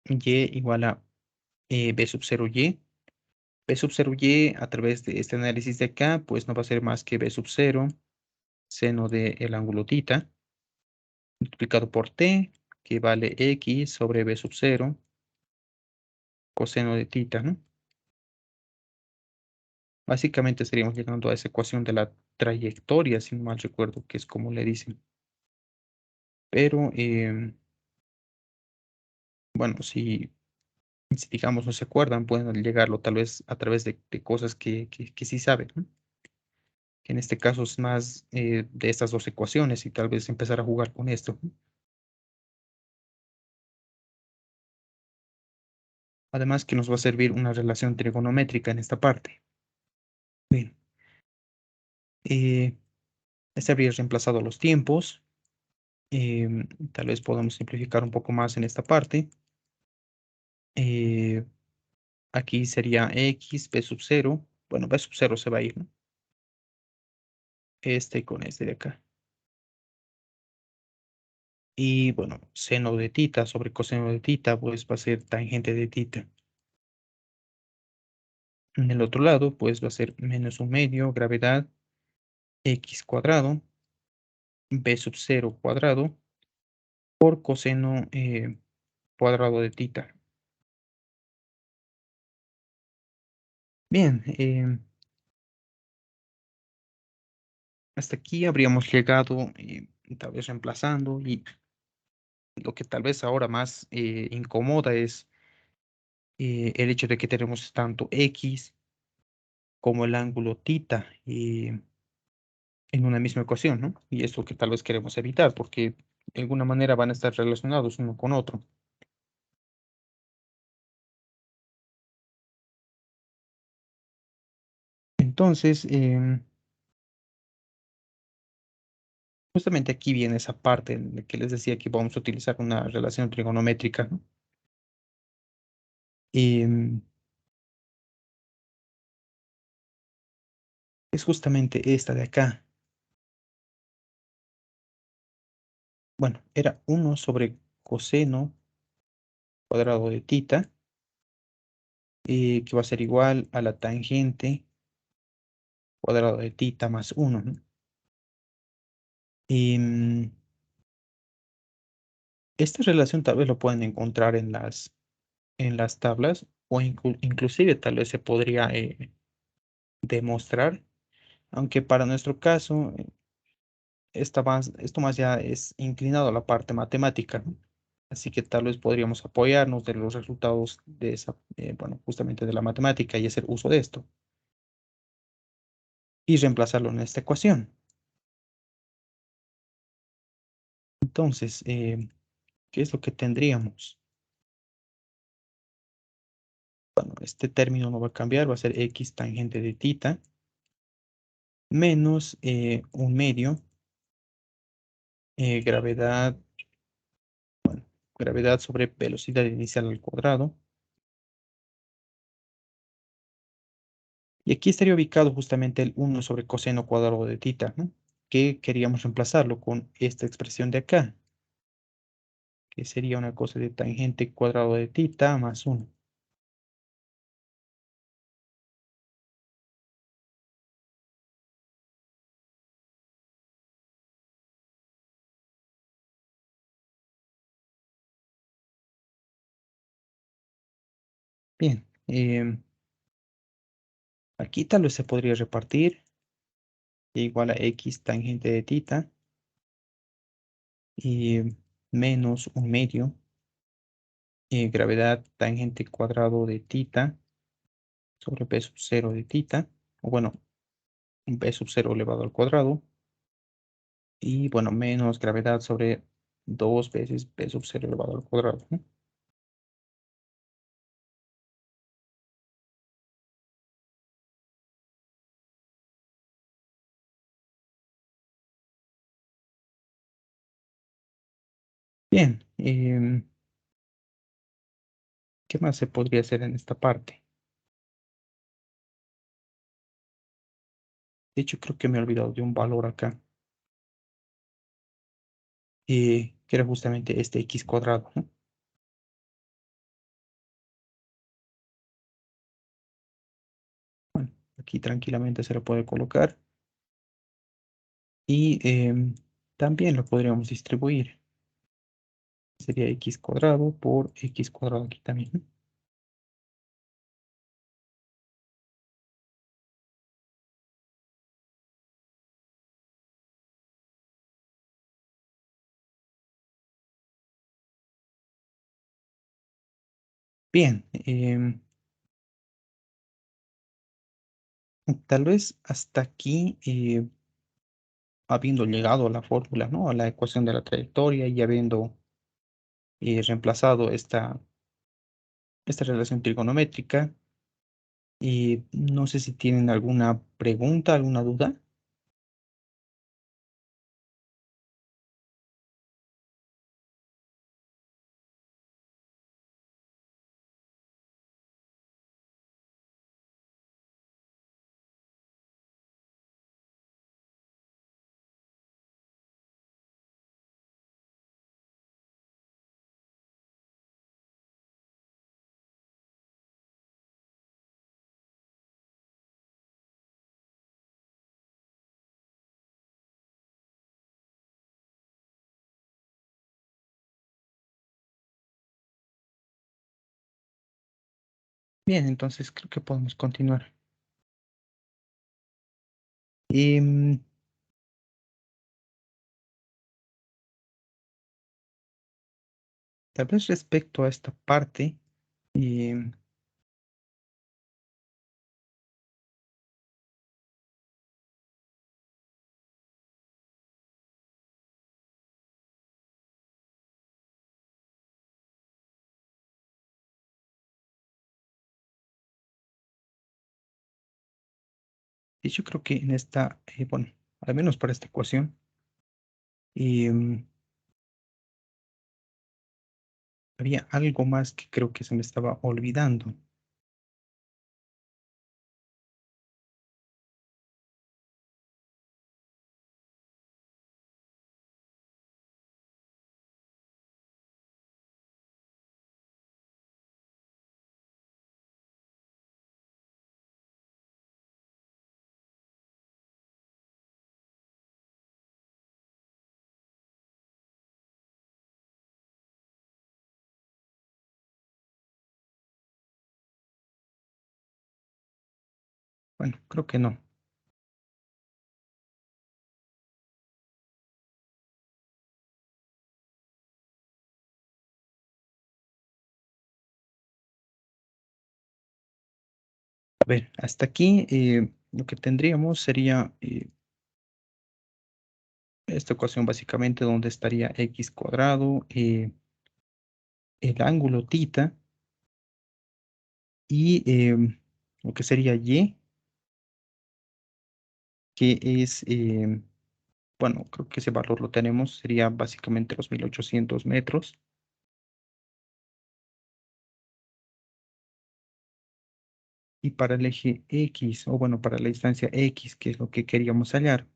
y igual a b sub 0 y. B sub 0 y a través de este análisis de acá, pues no va a ser más que b sub 0 seno del ángulo θ multiplicado por t, que vale x sobre b sub 0 coseno de θ, ¿no? Básicamente estaríamos llegando a esa ecuación de la trayectoria, si no mal recuerdo, que es como le dicen. Pero, bueno, si digamos no se acuerdan, pueden llegarlo tal vez a través de cosas que sí saben, ¿no? Que en este caso es más de estas dos ecuaciones y tal vez empezar a jugar con esto, ¿no? Además que nos va a servir una relación trigonométrica en esta parte. Bien, eh, este habría reemplazado los tiempos. Tal vez podamos simplificar un poco más en esta parte. Eh, Aquí sería x, b sub 0. Bueno, b sub 0 se va a ir, ¿no? Este con este de acá. Y bueno, seno de θ sobre coseno de θ, pues va a ser tangente de θ. En el otro lado, pues va a ser menos un medio, gravedad, x cuadrado, b sub 0 cuadrado, por coseno cuadrado de θ. Bien, hasta aquí habríamos llegado, tal vez reemplazando, y lo que tal vez ahora más incomoda es el hecho de que tenemos tanto x como el ángulo θ en una misma ecuación, ¿no? Y es lo que tal vez queremos evitar, porque de alguna manera van a estar relacionados uno con otro. Entonces, justamente aquí viene esa parte en la que les decía que vamos a utilizar una relación trigonométrica, ¿no? Em, es justamente esta de acá. Bueno, era uno sobre coseno cuadrado de tita, que va a ser igual a la tangente cuadrado de tita más uno, ¿no? Em, esta relación tal vez lo pueden encontrar en las tablas o inclusive tal vez se podría demostrar, aunque para nuestro caso esto más ya es inclinado a la parte matemática, ¿no? Así que tal vez podríamos apoyarnos de los resultados de esa, bueno, justamente de la matemática y hacer uso de esto y reemplazarlo en esta ecuación. Entonces, ¿qué es lo que tendríamos? Bueno, este término no va a cambiar, va a ser x tangente de tita menos un medio gravedad, gravedad sobre velocidad inicial al cuadrado. Y aquí estaría ubicado justamente el uno sobre coseno cuadrado de tita, ¿no? Que queríamos reemplazarlo con esta expresión de acá, que sería una cosa de tangente cuadrado de tita más uno. Bien, aquí tal vez se podría repartir igual a x tangente de tita y menos un medio gravedad tangente cuadrado de tita sobre p sub 0 de tita, o bueno, un p sub 0 elevado al cuadrado, y bueno, menos gravedad sobre 2 veces p sub 0 elevado al cuadrado, ¿no? Bien, ¿qué más se podría hacer en esta parte? De hecho, creo que me he olvidado de un valor acá, que era justamente este x cuadrado, ¿no? Bueno, aquí tranquilamente se lo puede colocar y también lo podríamos distribuir. Sería x cuadrado por x cuadrado aquí también, ¿no? Bien, tal vez hasta aquí, habiendo llegado a la fórmula, ¿no? A la ecuación de la trayectoria y habiendo reemplazado esta relación trigonométrica, y no sé si tienen alguna pregunta, alguna duda. Bien, entonces creo que podemos continuar. Em, tal vez respecto a esta parte, em, Y yo creo que en esta, bueno, al menos para esta ecuación, em, había algo más que creo que se me estaba olvidando. Bueno, creo que no. A ver, hasta aquí lo que tendríamos sería esta ecuación básicamente donde estaría x cuadrado, el ángulo tita y lo que sería y, que es, bueno, creo que ese valor lo tenemos, sería básicamente los 1800 metros. Y para el eje X, o bueno, para la distancia X, que es lo que queríamos hallar,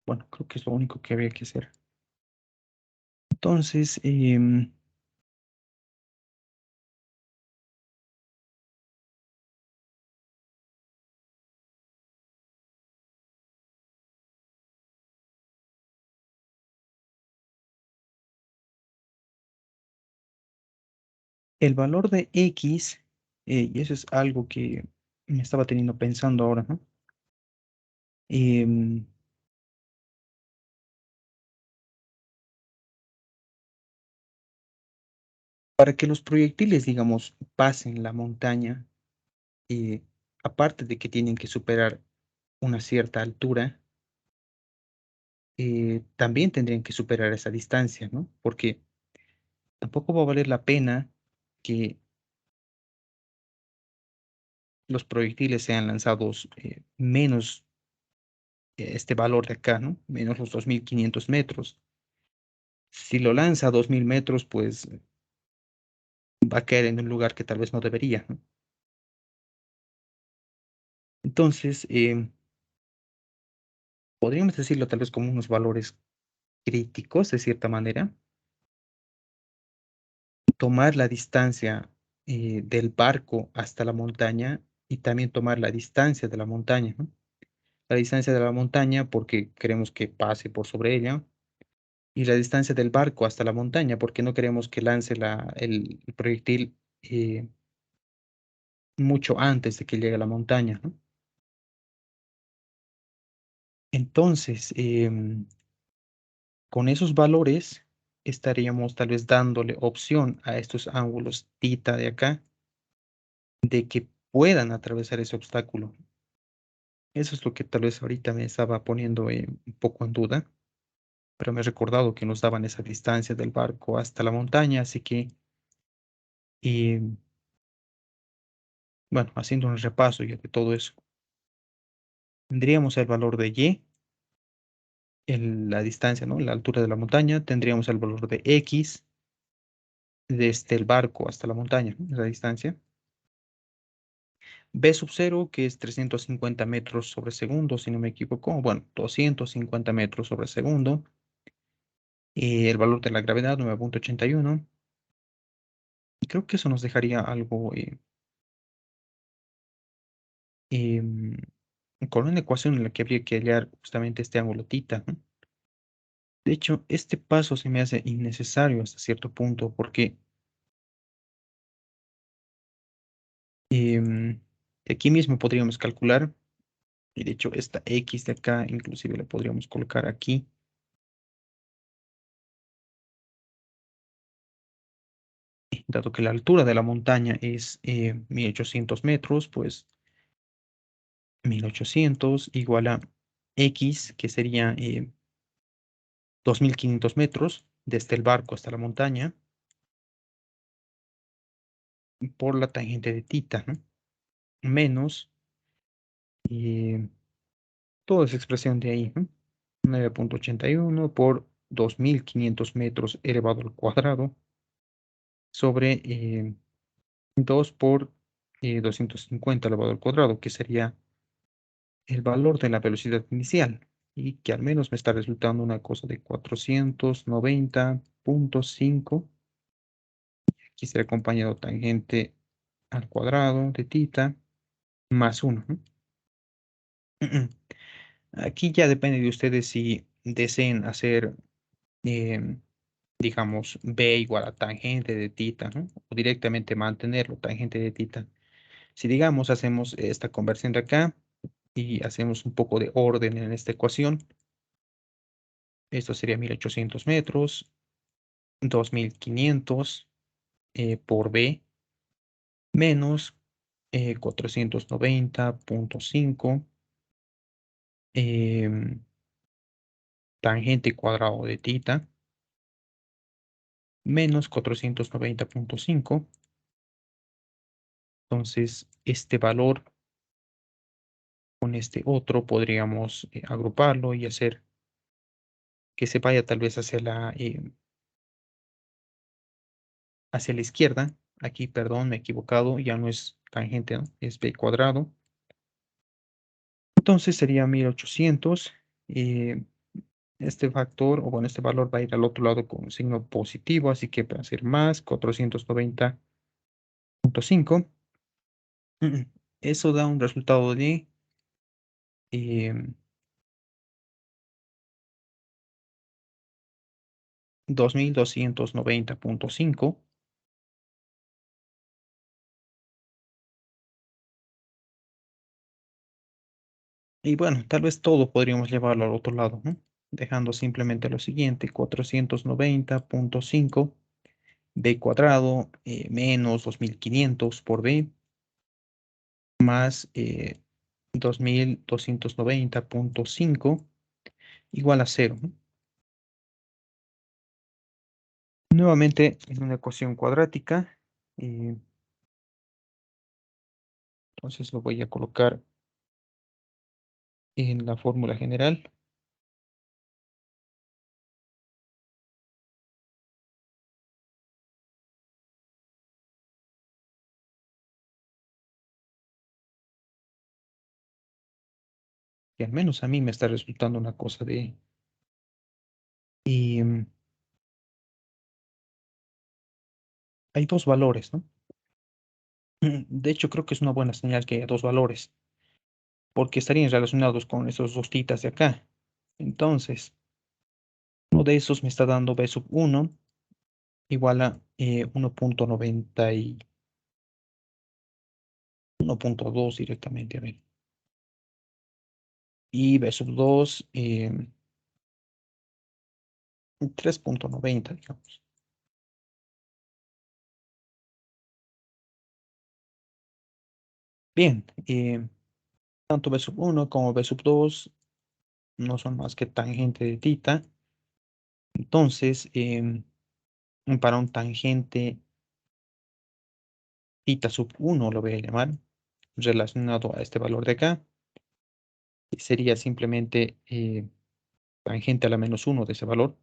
bueno, creo que es lo único que había que hacer. Entonces, el valor de X, y eso es algo que me estaba teniendo pensando ahora, ¿no? Em, para que los proyectiles, digamos, pasen la montaña, eh, aparte de que tienen que superar una cierta altura, también tendrían que superar esa distancia, ¿no? Porque tampoco va a valer la pena que los proyectiles sean lanzados menos este valor de acá, ¿no? Menos los 2500 metros. Si lo lanza a 2000 metros, pues va a caer en un lugar que tal vez no debería, ¿no? Entonces, podríamos decirlo tal vez como unos valores críticos, de cierta manera, tomar la distancia del barco hasta la montaña y también tomar la distancia de la montaña, ¿no? La distancia de la montaña porque queremos que pase por sobre ella y la distancia del barco hasta la montaña porque no queremos que lance el proyectil mucho antes de que llegue a la montaña, ¿no? Entonces, con esos valores estaríamos tal vez dándole opción a estos ángulos tita de acá de que puedan atravesar ese obstáculo. Eso es lo que tal vez ahorita me estaba poniendo un poco en duda, pero me he recordado que nos daban esa distancia del barco hasta la montaña, así que, eh, bueno, haciendo un repaso ya de todo eso, tendríamos el valor de y, la distancia, ¿no? La altura de la montaña, tendríamos el valor de x desde el barco hasta la montaña, ¿no? Esa distancia. B sub 0, que es 350 metros sobre segundo, si no me equivoco, bueno, 250 metros sobre segundo. El valor de la gravedad, 9,81. Y creo que eso nos dejaría algo em, con una ecuación en la que habría que hallar justamente este ángulo tita, ¿no? De hecho, este paso se me hace innecesario hasta cierto punto porque em, aquí mismo podríamos calcular, y de hecho esta X de acá inclusive la podríamos colocar aquí, dado que la altura de la montaña es 1800 metros, pues 1800 igual a X, que sería 2500 metros desde el barco hasta la montaña, por la tangente de tita, ¿no? Menos eh, toda esa expresión de ahí, ¿no? 9,81 por 2500 metros elevado al cuadrado sobre 2 por 250 elevado al cuadrado, que sería el valor de la velocidad inicial, y que al menos me está resultando una cosa de 490,5. Aquí será acompañado tangente al cuadrado de tita más 1. Aquí ya depende de ustedes si deseen hacer, em, digamos, B igual a tangente de tita, ¿no? O directamente mantenerlo tangente de tita. Si, digamos, hacemos esta conversión de acá y hacemos un poco de orden en esta ecuación, esto sería 1800 metros, 2500 por B, menos 490,5 tangente cuadrado de tita, menos 490,5. Entonces, este valor con este otro podríamos agruparlo y hacer que se vaya tal vez hacia la izquierda. Aquí, perdón, me he equivocado, ya no es tangente, ¿no? Es b cuadrado. Entonces sería 1800. eh, este factor, o bueno, este valor va a ir al otro lado con signo positivo, así que va a ser más 490,5. Eso da un resultado de eh, 2290,5. Y bueno, tal vez todo podríamos llevarlo al otro lado, ¿no? Dejando simplemente lo siguiente: 490,5 b cuadrado menos 2500 por b más 2290,5 igual a cero, ¿no? Nuevamente es una ecuación cuadrática. eh, entonces lo voy a colocar en la fórmula general. Que al menos a mí me está resultando una cosa de... Y hay dos valores, ¿no? De hecho, creo que es una buena señal que haya dos valores, porque estarían relacionados con esos dos titas de acá. Entonces, uno de esos me está dando b sub 1 igual a 1,90 y 1,2 directamente, a ver. Y b sub 2, 3,90, digamos. Bien, tanto b sub 1 como b sub 2 no son más que tangente de tita. Entonces, para un tangente tita sub 1, lo voy a llamar, relacionado a este valor de acá, sería simplemente tangente a la menos 1 de ese valor.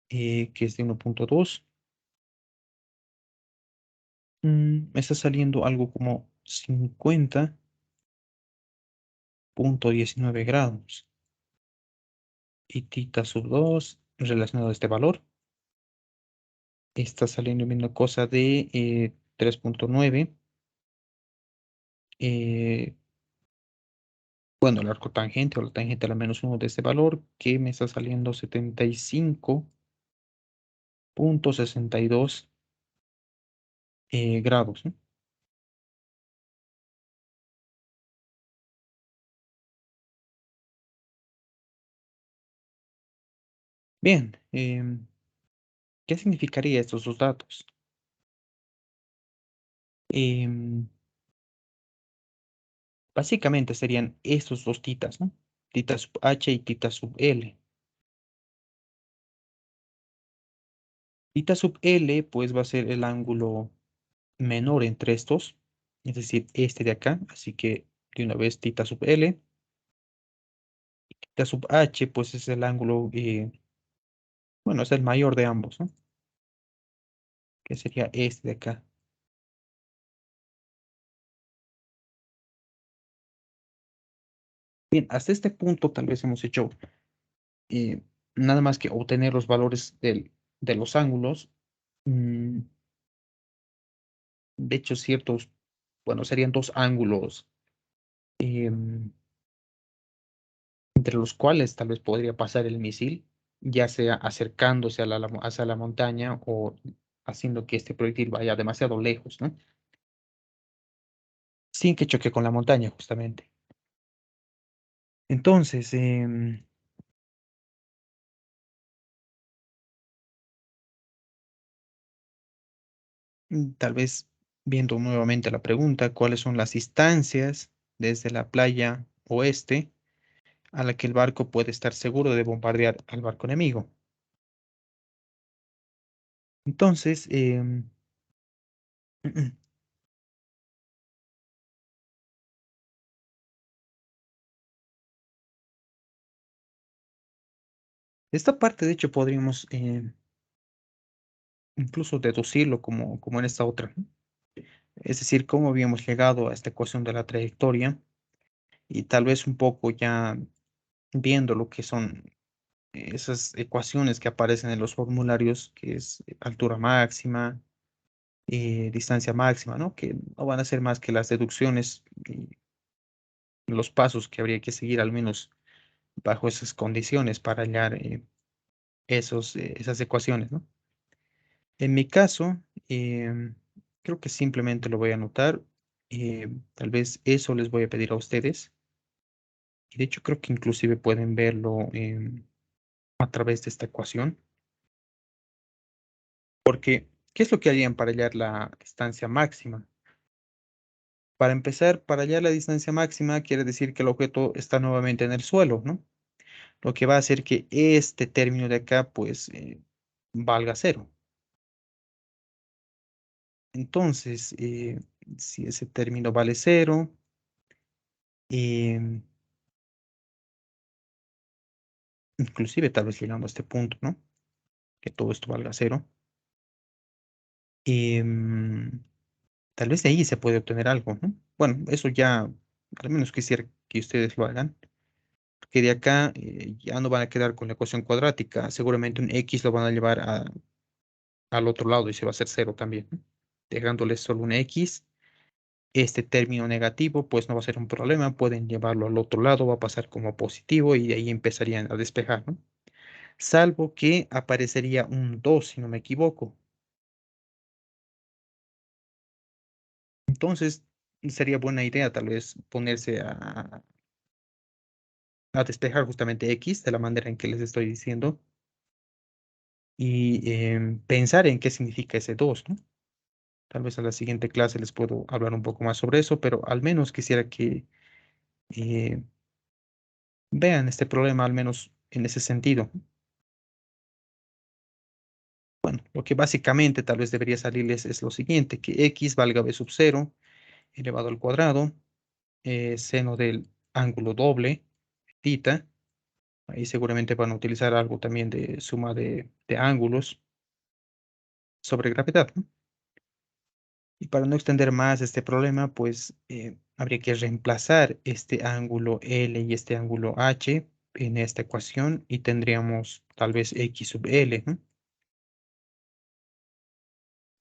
Que es de 1,2. Me está saliendo algo como 50,19 grados. Y tita sub 2 relacionado a este valor está saliendo una cosa de 3,9. eh, bueno, el arco tangente o la tangente a la menos 1 de este valor, que me está saliendo 75,62 grados, ¿no? Bien, ¿qué significaría estos dos datos? Em, Básicamente serían estos dos titas, ¿no? Tita sub h y tita sub l. Tita sub l, pues va a ser el ángulo menor entre estos, es decir, este de acá. Así que de una vez tita sub l. Tita sub h, pues es el ángulo, bueno, es el mayor de ambos, ¿no? Que sería este de acá. Bien, hasta este punto tal vez hemos hecho eh, nada más que obtener los valores de los ángulos. Mm, de hecho, ciertos, bueno, serían dos ángulos em, entre los cuales tal vez podría pasar el misil, ya sea acercándose a hacia la montaña o haciendo que este proyectil vaya demasiado lejos, ¿no? Sin que choque con la montaña, justamente. Entonces, tal vez viendo nuevamente la pregunta, ¿cuáles son las distancias desde la playa oeste a la que el barco puede estar seguro de bombardear al barco enemigo? Entonces, esta parte, de hecho, podríamos incluso deducirlo como en esta otra, ¿no? Es decir, cómo habíamos llegado a esta ecuación de la trayectoria y tal vez un poco ya viendo lo que son esas ecuaciones que aparecen en los formularios, que es altura máxima, distancia máxima, ¿no? Que no van a ser más que las deducciones y los pasos que habría que seguir al menos bajo esas condiciones para hallar esas ecuaciones, ¿no? En mi caso, creo que simplemente lo voy a anotar. Tal vez eso les voy a pedir a ustedes. Y de hecho, creo que inclusive pueden verlo a través de esta ecuación. Porque, ¿qué es lo que harían para hallar la distancia máxima? Para empezar, para hallar la distancia máxima quiere decir que el objeto está nuevamente en el suelo, ¿no? Lo que va a hacer que este término de acá, pues, valga cero. Entonces, si ese término vale cero, em, inclusive tal vez llegando a este punto, ¿no? Que todo esto valga cero, em, tal vez de ahí se puede obtener algo, ¿no? Bueno, eso ya, al menos quisiera que ustedes lo hagan, que de acá ya no van a quedar con la ecuación cuadrática, seguramente un x lo van a llevar al otro lado y se va a hacer cero también, ¿no? Dejándoles solo un x. Este término negativo, pues no va a ser un problema, pueden llevarlo al otro lado, va a pasar como positivo y de ahí empezarían a despejar, ¿no? Salvo que aparecería un 2 si no me equivoco. Entonces, sería buena idea tal vez ponerse a despejar justamente X de la manera en que les estoy diciendo y pensar en qué significa ese 2, ¿no? Tal vez a la siguiente clase les puedo hablar un poco más sobre eso, pero al menos quisiera que eh, vean este problema, al menos en ese sentido. Bueno, lo que básicamente tal vez debería salirles es lo siguiente, que X valga B sub cero elevado al cuadrado, seno del ángulo doble, tita. Ahí seguramente van a utilizar algo también de suma de ángulos sobre gravedad, ¿no? Y para no extender más este problema, pues habría que reemplazar este ángulo L y este ángulo H en esta ecuación y tendríamos tal vez X sub L, ¿no?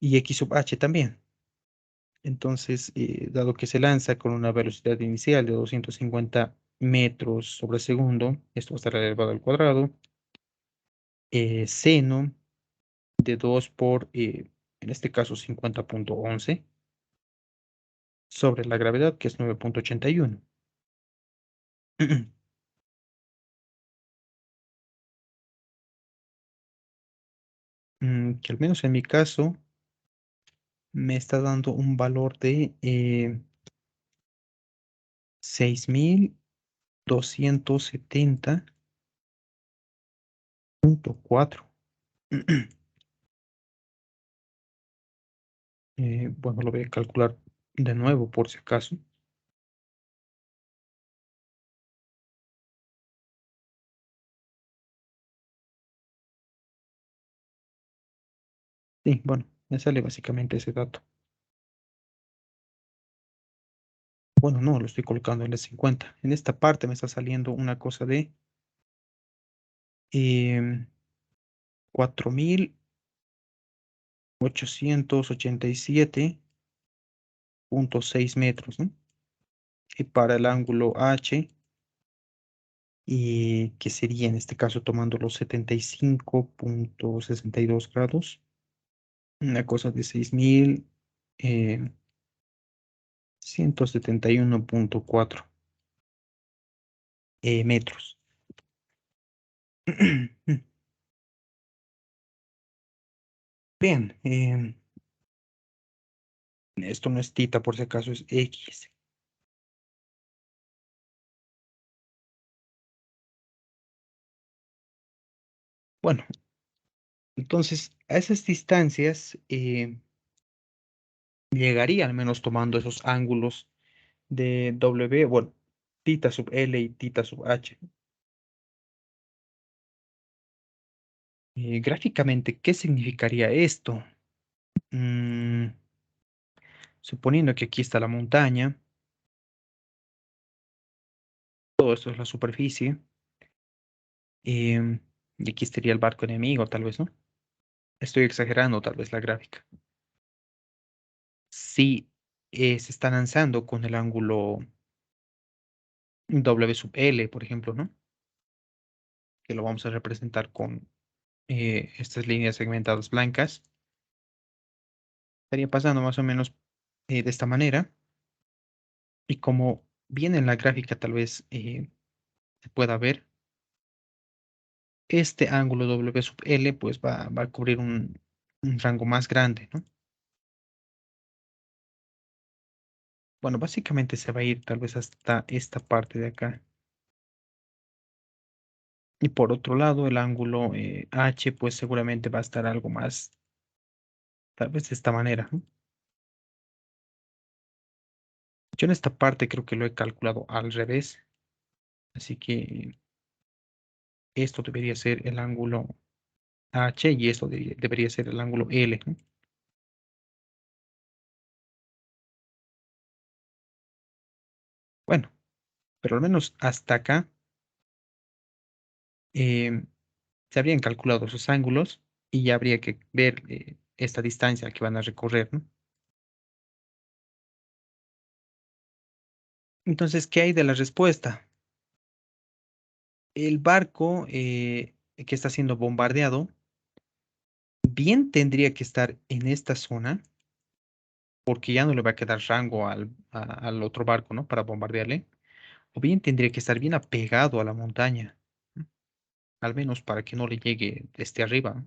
Y X sub H también. Entonces, dado que se lanza con una velocidad inicial de 250 metros sobre segundo, esto va a estar elevado al cuadrado, seno de 2 por, en este caso, 50,11 sobre la gravedad, que es 9,81. Que al menos en mi caso, me está dando un valor de 6270.4. Bueno, lo voy a calcular de nuevo por si acaso. Sí, bueno, me sale básicamente ese dato. Bueno, no, lo estoy colocando en el 50. En esta parte me está saliendo una cosa de 4.887.6 metros, ¿no? Y para el ángulo H, y que sería en este caso tomando los 75.62 grados, una cosa de 6.171.4 metros. Bien, esto no es tita por si acaso, es X. Bueno, entonces a esas distancias llegaría al menos tomando esos ángulos de W, bueno, tita sub L y tita sub H. Gráficamente, ¿qué significaría esto? Mm, suponiendo que aquí está la montaña, todo esto es la superficie, y aquí estaría el barco enemigo, tal vez, ¿no? Estoy exagerando tal vez la gráfica. Si se está lanzando con el ángulo W sub L, por ejemplo, ¿no? Que lo vamos a representar con estas líneas segmentadas blancas, estaría pasando más o menos de esta manera. Y como viene en la gráfica, tal vez se pueda ver, este ángulo W sub L pues va a cubrir un rango más grande, ¿no? Bueno, básicamente se va a ir tal vez hasta esta parte de acá. Y por otro lado, el ángulo H pues seguramente va a estar algo más, tal vez de esta manera, ¿no? Yo en esta parte creo que lo he calculado al revés, así que esto debería ser el ángulo H y esto debería ser el ángulo L, ¿no? Bueno, pero al menos hasta acá eh, se habrían calculado esos ángulos y ya habría que ver esta distancia que van a recorrer, ¿no? Entonces, ¿qué hay de la respuesta? El barco que está siendo bombardeado bien tendría que estar en esta zona porque ya no le va a quedar rango al otro barco, ¿no? Para bombardearle. O bien tendría que estar bien apegado a la montaña, ¿no? Al menos para que no le llegue desde arriba.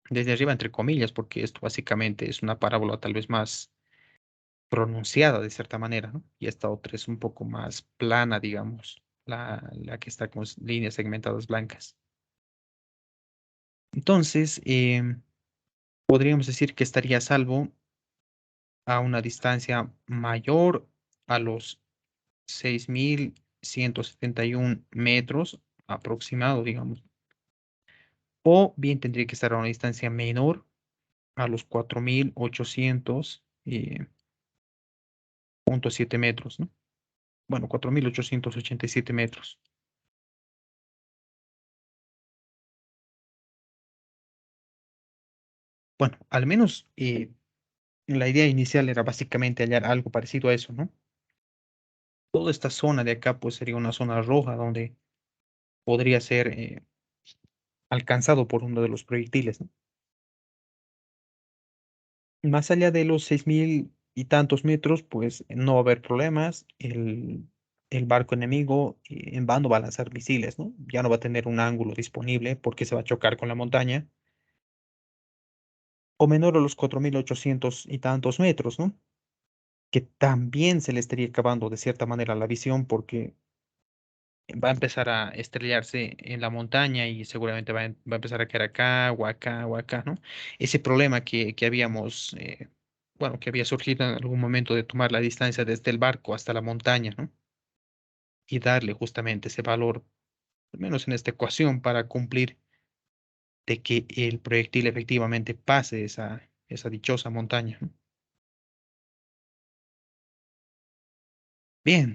Desde arriba, entre comillas, porque esto básicamente es una parábola tal vez más pronunciada de cierta manera, ¿no? Y esta otra es un poco más plana, digamos, la que está con líneas segmentadas blancas. Entonces, podríamos decir que estaría a salvo a una distancia mayor a los 6.171 metros aproximado, digamos, o bien tendría que estar a una distancia menor a los 4.800.7 metros, ¿no? Bueno, 4.887 metros. Bueno, al menos la idea inicial era básicamente hallar algo parecido a eso, ¿no? Toda esta zona de acá pues sería una zona roja donde podría ser alcanzado por uno de los proyectiles, ¿no? Más allá de los 6.000 y tantos metros, pues no va a haber problemas. El barco enemigo en vano va a lanzar misiles, ¿no? Ya no va a tener un ángulo disponible porque se va a chocar con la montaña. o menor a los 4.800 y tantos metros, ¿no? Que también se le estaría acabando de cierta manera la visión porque va a empezar a estrellarse en la montaña y seguramente va a empezar a caer acá o acá o acá, ¿no? Ese problema que habíamos, bueno, que había surgido en algún momento de tomar la distancia desde el barco hasta la montaña, ¿no? Y darle justamente ese valor, al menos en esta ecuación, para cumplir de que el proyectil efectivamente pase esa dichosa montaña, ¿no? Bien,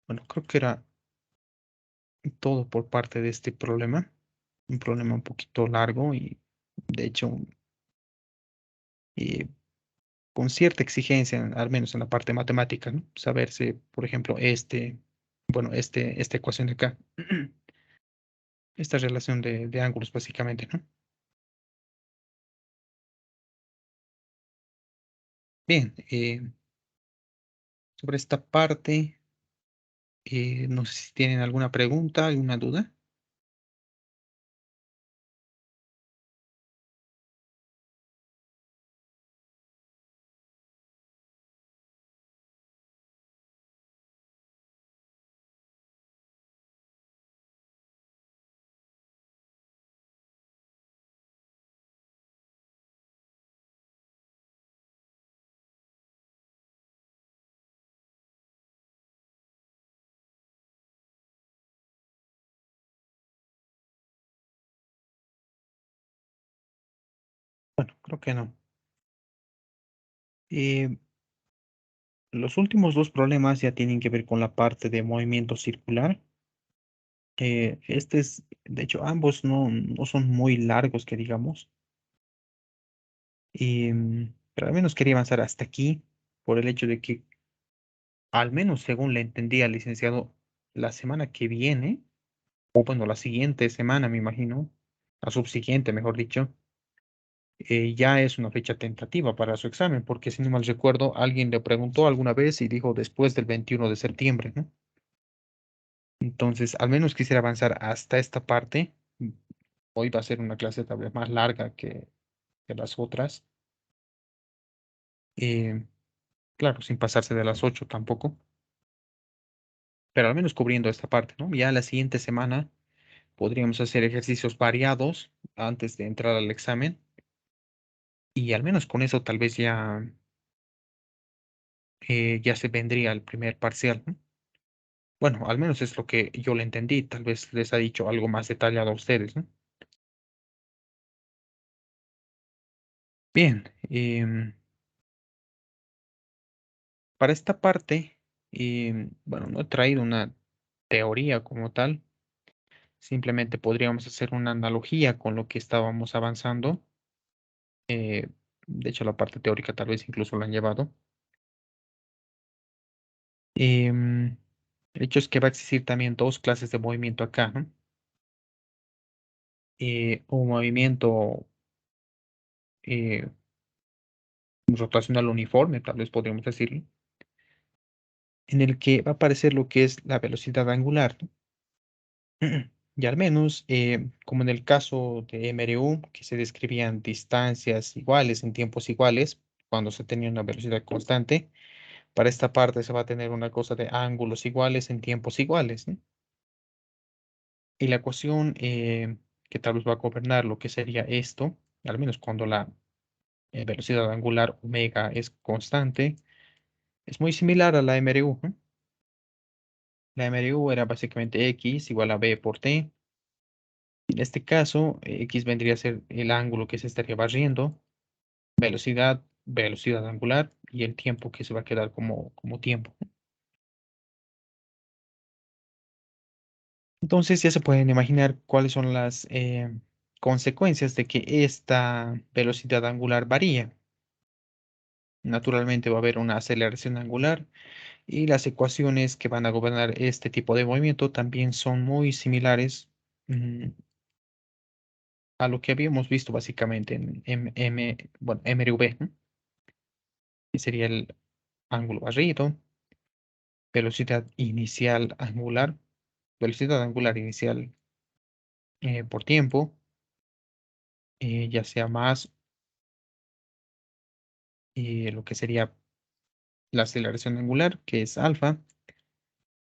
bueno, creo que era todo por parte de este problema. Un problema un poquito largo y de hecho eh, con cierta exigencia, al menos en la parte matemática, ¿no? Saberse, por ejemplo, bueno, esta ecuación de acá, esta relación de ángulos básicamente, ¿no? Bien, sobre esta parte, no sé si tienen alguna pregunta, alguna duda. Bueno, creo que no. Eh, los últimos dos problemas ya tienen que ver con la parte de movimiento circular. De hecho, ambos no son muy largos, que digamos. Pero al menos quería avanzar hasta aquí por el hecho de que, al menos según le entendí al licenciado, la semana que viene, o bueno, la siguiente semana, me imagino, la subsiguiente, mejor dicho, ya es una fecha tentativa para su examen, porque si no mal recuerdo, alguien le preguntó alguna vez y dijo después del 21 de septiembre, ¿no? Entonces, al menos quisiera avanzar hasta esta parte. Hoy va a ser una clase tal vez más larga que las otras. eh, claro, sin pasarse de las 8 tampoco, pero al menos cubriendo esta parte, ¿no? Ya la siguiente semana podríamos hacer ejercicios variados antes de entrar al examen y al menos con eso tal vez ya se vendría el primer parcial, ¿no? Bueno, al menos es lo que yo le entendí, tal vez les ha dicho algo más detallado a ustedes, ¿no? Bien, para esta parte, bueno, no he traído una teoría como tal, simplemente podríamos hacer una analogía con lo que estábamos avanzando. eh, de hecho, la parte teórica tal vez incluso la han llevado. Em, el hecho es que va a existir también dos clases de movimiento acá, ¿no? Un movimiento eh, rotacional uniforme, tal vez podríamos decirlo, en el que va a aparecer lo que es la velocidad angular, ¿no? Y al menos, como en el caso de MRU, que se describían distancias iguales en tiempos iguales, cuando se tenía una velocidad constante, para esta parte se va a tener una cosa de ángulos iguales en tiempos iguales, ¿no? Y la ecuación que tal vez va a gobernar lo que sería esto, al menos cuando la velocidad angular omega es constante, es muy similar a la MRU, ¿no? La MRU era básicamente X igual a B por T. En este caso, X vendría a ser el ángulo que se estaría barriendo, velocidad angular y el tiempo que se va a quedar como tiempo. Entonces ya se pueden imaginar cuáles son las consecuencias de que esta velocidad angular varía. Naturalmente va a haber una aceleración angular y las ecuaciones que van a gobernar este tipo de movimiento también son muy similares a lo que habíamos visto básicamente en bueno, MRV, ¿no? Que sería el ángulo barrido, velocidad inicial angular, velocidad angular inicial por tiempo, ya sea más lo que sería la aceleración angular, que es alfa,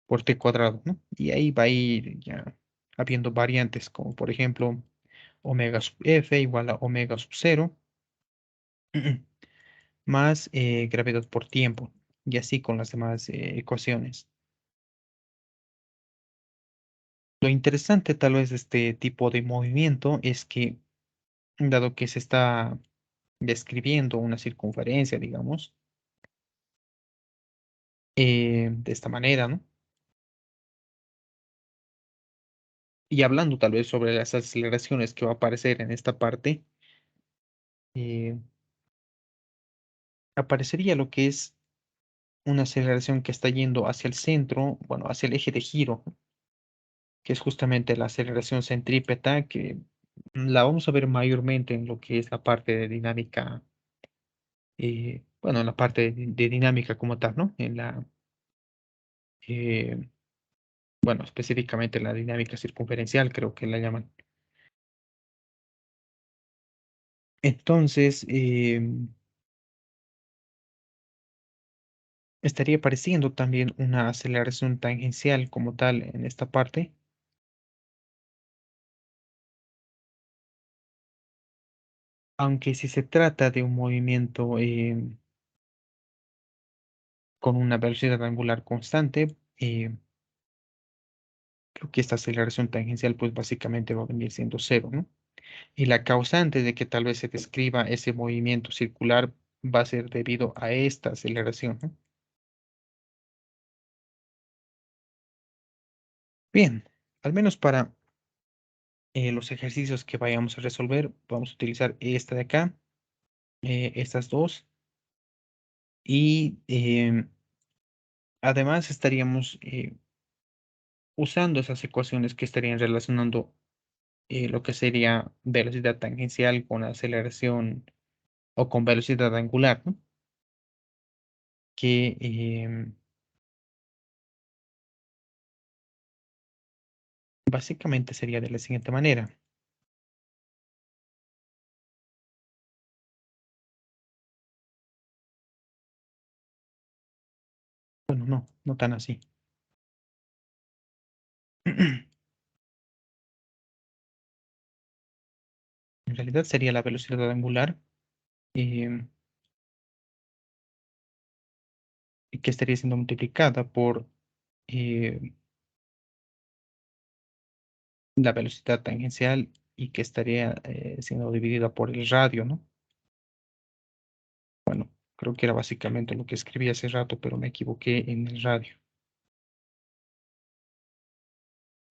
por t cuadrado, ¿no? Y ahí va a ir ya habiendo variantes, como por ejemplo, omega sub f igual a omega sub cero, más gravedad por tiempo, y así con las demás ecuaciones. Lo interesante tal vez de este tipo de movimiento es que, dado que se está describiendo una circunferencia, digamos, de esta manera, ¿no? Y hablando tal vez sobre las aceleraciones que va a aparecer en esta parte, eh, aparecería lo que es una aceleración que está yendo hacia el centro, bueno, hacia el eje de giro, que es justamente la aceleración centrípeta, que la vamos a ver mayormente en lo que es la parte de dinámica, bueno, en la parte de dinámica como tal, ¿no? En la, eh, bueno, específicamente la dinámica circunferencial, creo que la llaman. Entonces, estaría apareciendo también una aceleración tangencial como tal en esta parte, aunque si se trata de un movimiento con una velocidad angular constante, creo que esta aceleración tangencial pues básicamente va a venir siendo cero, ¿no? Y la causante de que tal vez se describa ese movimiento circular va a ser debido a esta aceleración, ¿no? Bien, al menos para los ejercicios que vayamos a resolver, vamos a utilizar esta de acá, estas dos, y además estaríamos usando esas ecuaciones que estarían relacionando lo que sería velocidad tangencial con aceleración o con velocidad angular, ¿no? Que básicamente sería de la siguiente manera. Bueno, no, no tan así. En realidad sería la velocidad angular eh, que estaría siendo multiplicada por eh, la velocidad tangencial y que estaría siendo dividida por el radio, ¿no? Bueno, creo que era básicamente lo que escribí hace rato, pero me equivoqué en el radio.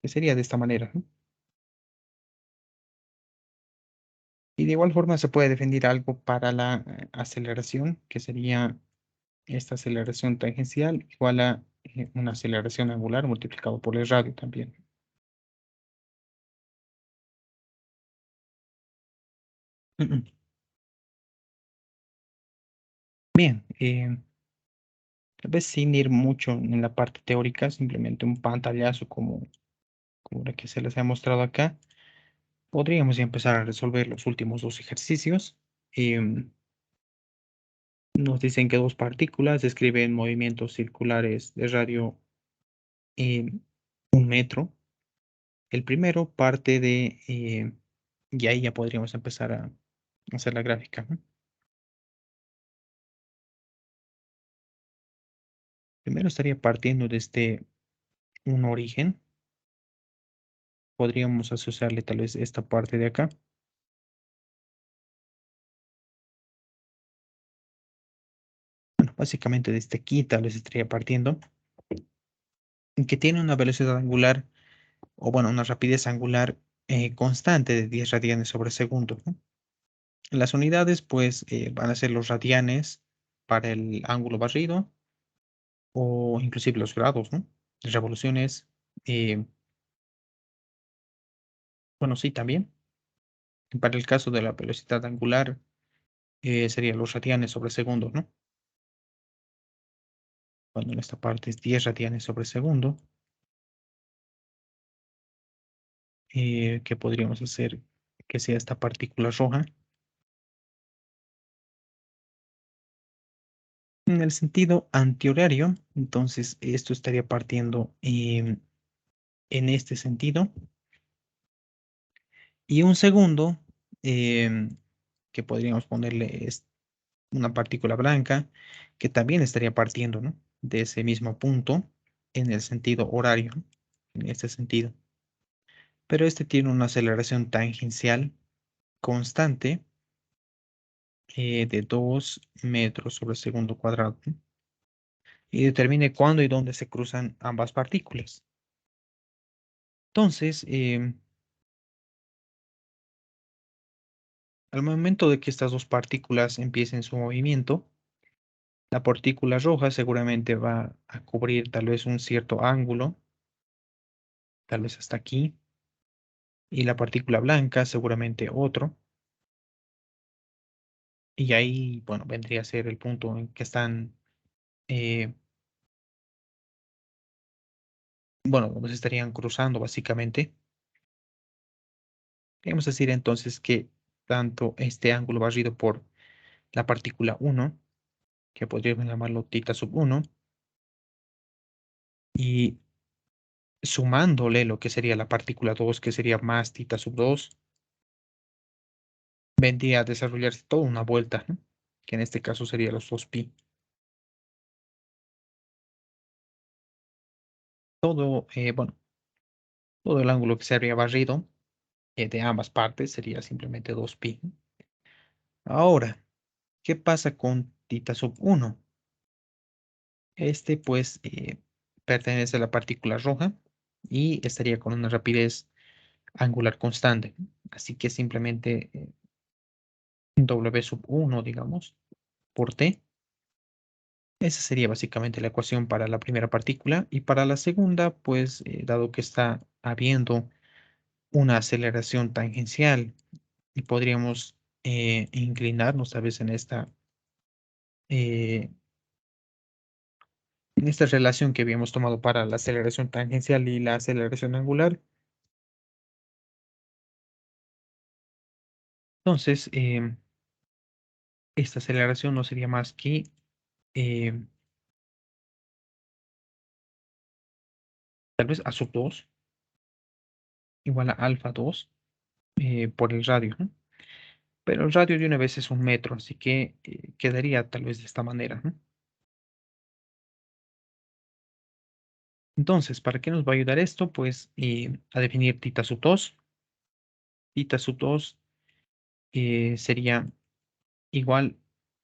Que sería de esta manera, ¿no? Y de igual forma se puede definir algo para la aceleración, que sería esta aceleración tangencial igual a una aceleración angular multiplicado por el radio también. Bien, tal vez sin ir mucho en la parte teórica, simplemente un pantallazo como la que se les ha mostrado acá, podríamos ya empezar a resolver los últimos dos ejercicios. Nos dicen que dos partículas describen movimientos circulares de radio en 1 metro. El primero parte de, y ahí ya podríamos empezar a hacer la gráfica, ¿no? Primero estaría partiendo desde un origen. Podríamos asociarle tal vez esta parte de acá. Bueno, básicamente desde aquí tal vez estaría partiendo. Que tiene una velocidad angular, o bueno, una rapidez angular constante de 10 radianes sobre segundo, ¿no? Las unidades, pues, van a ser los radianes para el ángulo barrido, o inclusive los grados, ¿no? Las revoluciones, eh, bueno, sí, también. Para el caso de la velocidad angular, serían los radianes sobre segundo, ¿no? Cuando en esta parte es 10 radianes sobre segundo, ¿qué podríamos hacer? que sea esta partícula roja. En el sentido antihorario, entonces esto estaría partiendo en este sentido. Y un segundo, que podríamos ponerle es una partícula blanca, que también estaría partiendo, ¿no? De ese mismo punto en el sentido horario, en este sentido. Pero este tiene una aceleración tangencial constante de 2 metros sobre segundo cuadrado, ¿no? Y determine cuándo y dónde se cruzan ambas partículas. Entonces, al momento de que estas dos partículas empiecen su movimiento, la partícula roja seguramente va a cubrir tal vez un cierto ángulo, tal vez hasta aquí, y la partícula blanca seguramente otro. Y ahí, bueno, vendría a ser el punto en que están, eh, bueno, donde se estarían cruzando básicamente. Podemos decir entonces que tanto este ángulo barrido por la partícula 1, que podríamos llamarlo tita sub 1, y sumándole lo que sería la partícula 2, que sería más tita sub 2, vendría a desarrollarse toda una vuelta, ¿no? Que en este caso sería los 2pi. Todo, bueno, todo el ángulo que se habría barrido de ambas partes sería simplemente 2pi. Ahora, ¿qué pasa con tita sub 1? Este, pues, pertenece a la partícula roja y estaría con una rapidez angular constante. Así que simplemente W sub 1, digamos, por T. Esa sería básicamente la ecuación para la primera partícula. Y para la segunda, pues, dado que está habiendo una aceleración tangencial y podríamos inclinarnos tal vez eh, en esta relación que habíamos tomado para la aceleración tangencial y la aceleración angular. Entonces, esta aceleración no sería más que eh, tal vez a sub 2 igual a alfa 2 por el radio, ¿no? Pero el radio de una vez es 1 metro, así que quedaría tal vez de esta manera, ¿no? Entonces, ¿para qué nos va a ayudar esto? Pues a definir tita sub 2. Tita sub 2 sería igual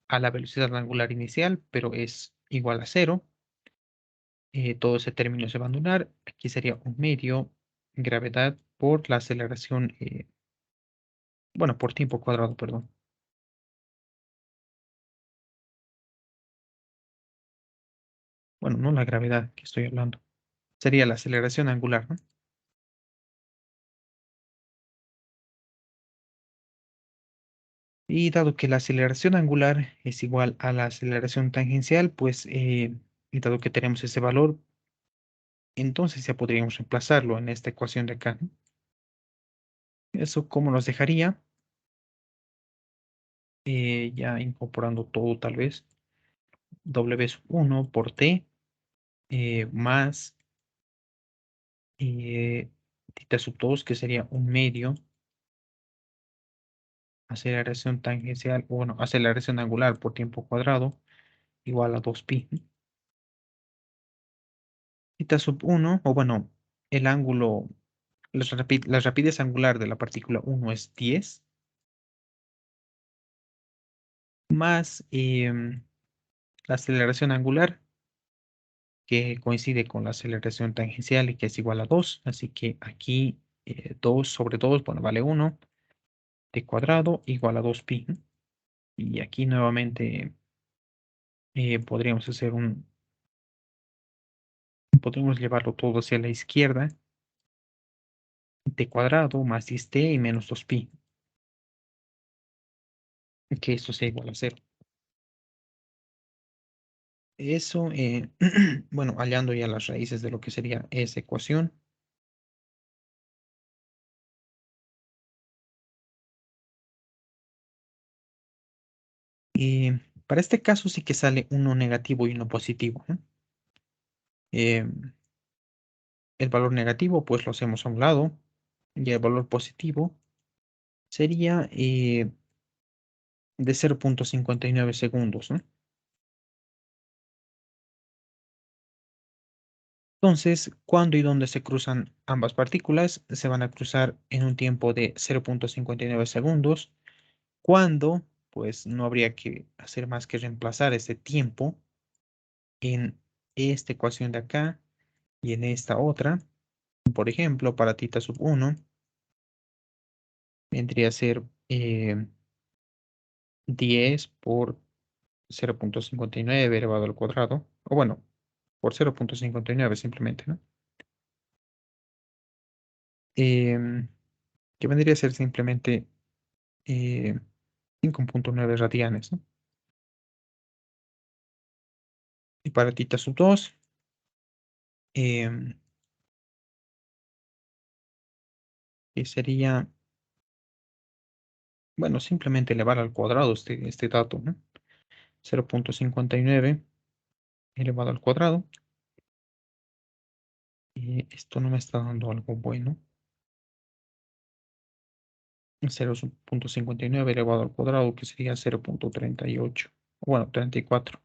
a la velocidad angular inicial, pero es igual a cero. Todo ese término se va a anular. Aquí sería un medio gravedad por la aceleración, bueno, por tiempo cuadrado, perdón. Bueno, no la gravedad que estoy hablando. Sería la aceleración angular, ¿no? Y dado que la aceleración angular es igual a la aceleración tangencial, pues, y dado que tenemos ese valor, entonces ya podríamos reemplazarlo en esta ecuación de acá, ¿no? Eso, ¿cómo nos dejaría? Ya incorporando todo tal vez. W sub 1 por T más tita sub 2, que sería un medio, aceleración tangencial, o bueno, aceleración angular por tiempo cuadrado, igual a 2pi. Tita sub 1, o bueno, el ángulo, la rapidez angular de la partícula 1 es 10, más la aceleración angular, que coincide con la aceleración tangencial y que es igual a 2. Así que aquí 2 sobre 2, bueno, vale 1, t cuadrado igual a 2pi. Y aquí nuevamente podríamos hacer podríamos llevarlo todo hacia la izquierda, t cuadrado más 10t y menos 2pi, que esto sea igual a cero. Eso, bueno, hallando ya las raíces de lo que sería esa ecuación, Para este caso sí que sale uno negativo y uno positivo, ¿no? El valor negativo, pues lo hacemos a un lado, y el valor positivo sería de 0,59 segundos, ¿no? Entonces, cuando y dónde se cruzan ambas partículas, se van a cruzar en un tiempo de 0,59 segundos. Cuando, pues no habría que hacer más que reemplazar este tiempo en esta ecuación de acá y en esta otra. Por ejemplo, para tita sub 1 vendría a ser 10 por 0,59 elevado al cuadrado, o bueno, por 0,59 simplemente, ¿no? Em, que vendría a ser simplemente eh, 5,9 radianes, ¿no? Y para tita sub 2, em, que sería, bueno, simplemente elevar al cuadrado este dato, ¿no? 0,59 elevado al cuadrado. Y esto no me está dando algo bueno. 0,59 elevado al cuadrado, que sería 0,38. Bueno, 34.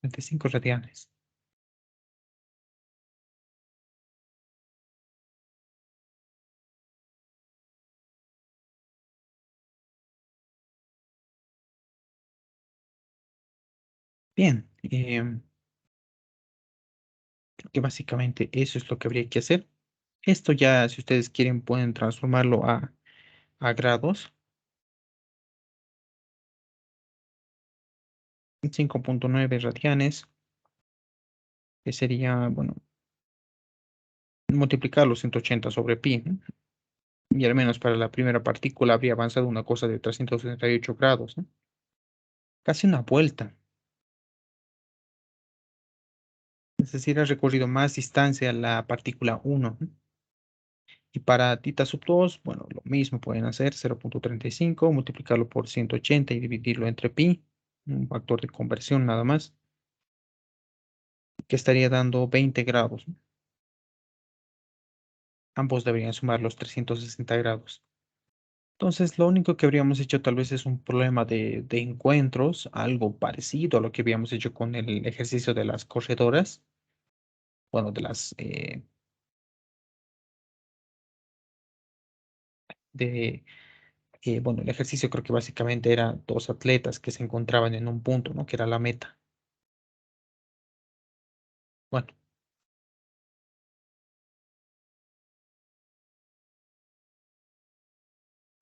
35 radianes. Bien, creo que básicamente eso es lo que habría que hacer. Esto ya, si ustedes quieren, pueden transformarlo a grados. 5,9 radianes, que sería, bueno, multiplicar los 180 sobre pi, ¿no? Y al menos para la primera partícula habría avanzado una cosa de 368 grados, ¿no? Casi una vuelta. Es decir, ha recorrido más distancia la partícula 1, ¿no? Y para tita sub 2, bueno, lo mismo pueden hacer 0,35, multiplicarlo por 180 y dividirlo entre pi, un factor de conversión nada más, que estaría dando 20 grados, ¿no? Ambos deberían sumar los 360 grados. Entonces, lo único que habríamos hecho tal vez es un problema de encuentros, algo parecido a lo que habíamos hecho con el ejercicio de las corredoras, bueno, de, bueno, el ejercicio creo que básicamente era dos atletas que se encontraban en un punto, ¿no? Que era la meta. Bueno,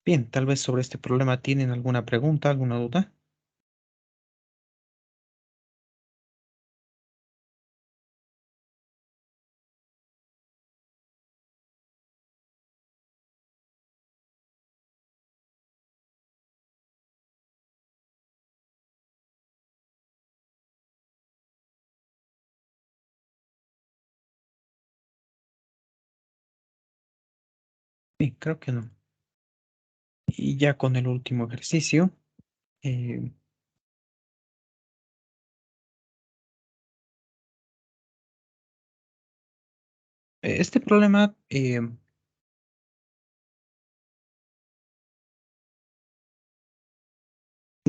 bien, tal vez sobre este problema tienen alguna pregunta, alguna duda. Sí, creo que no. Y ya con el último ejercicio, eh, este problema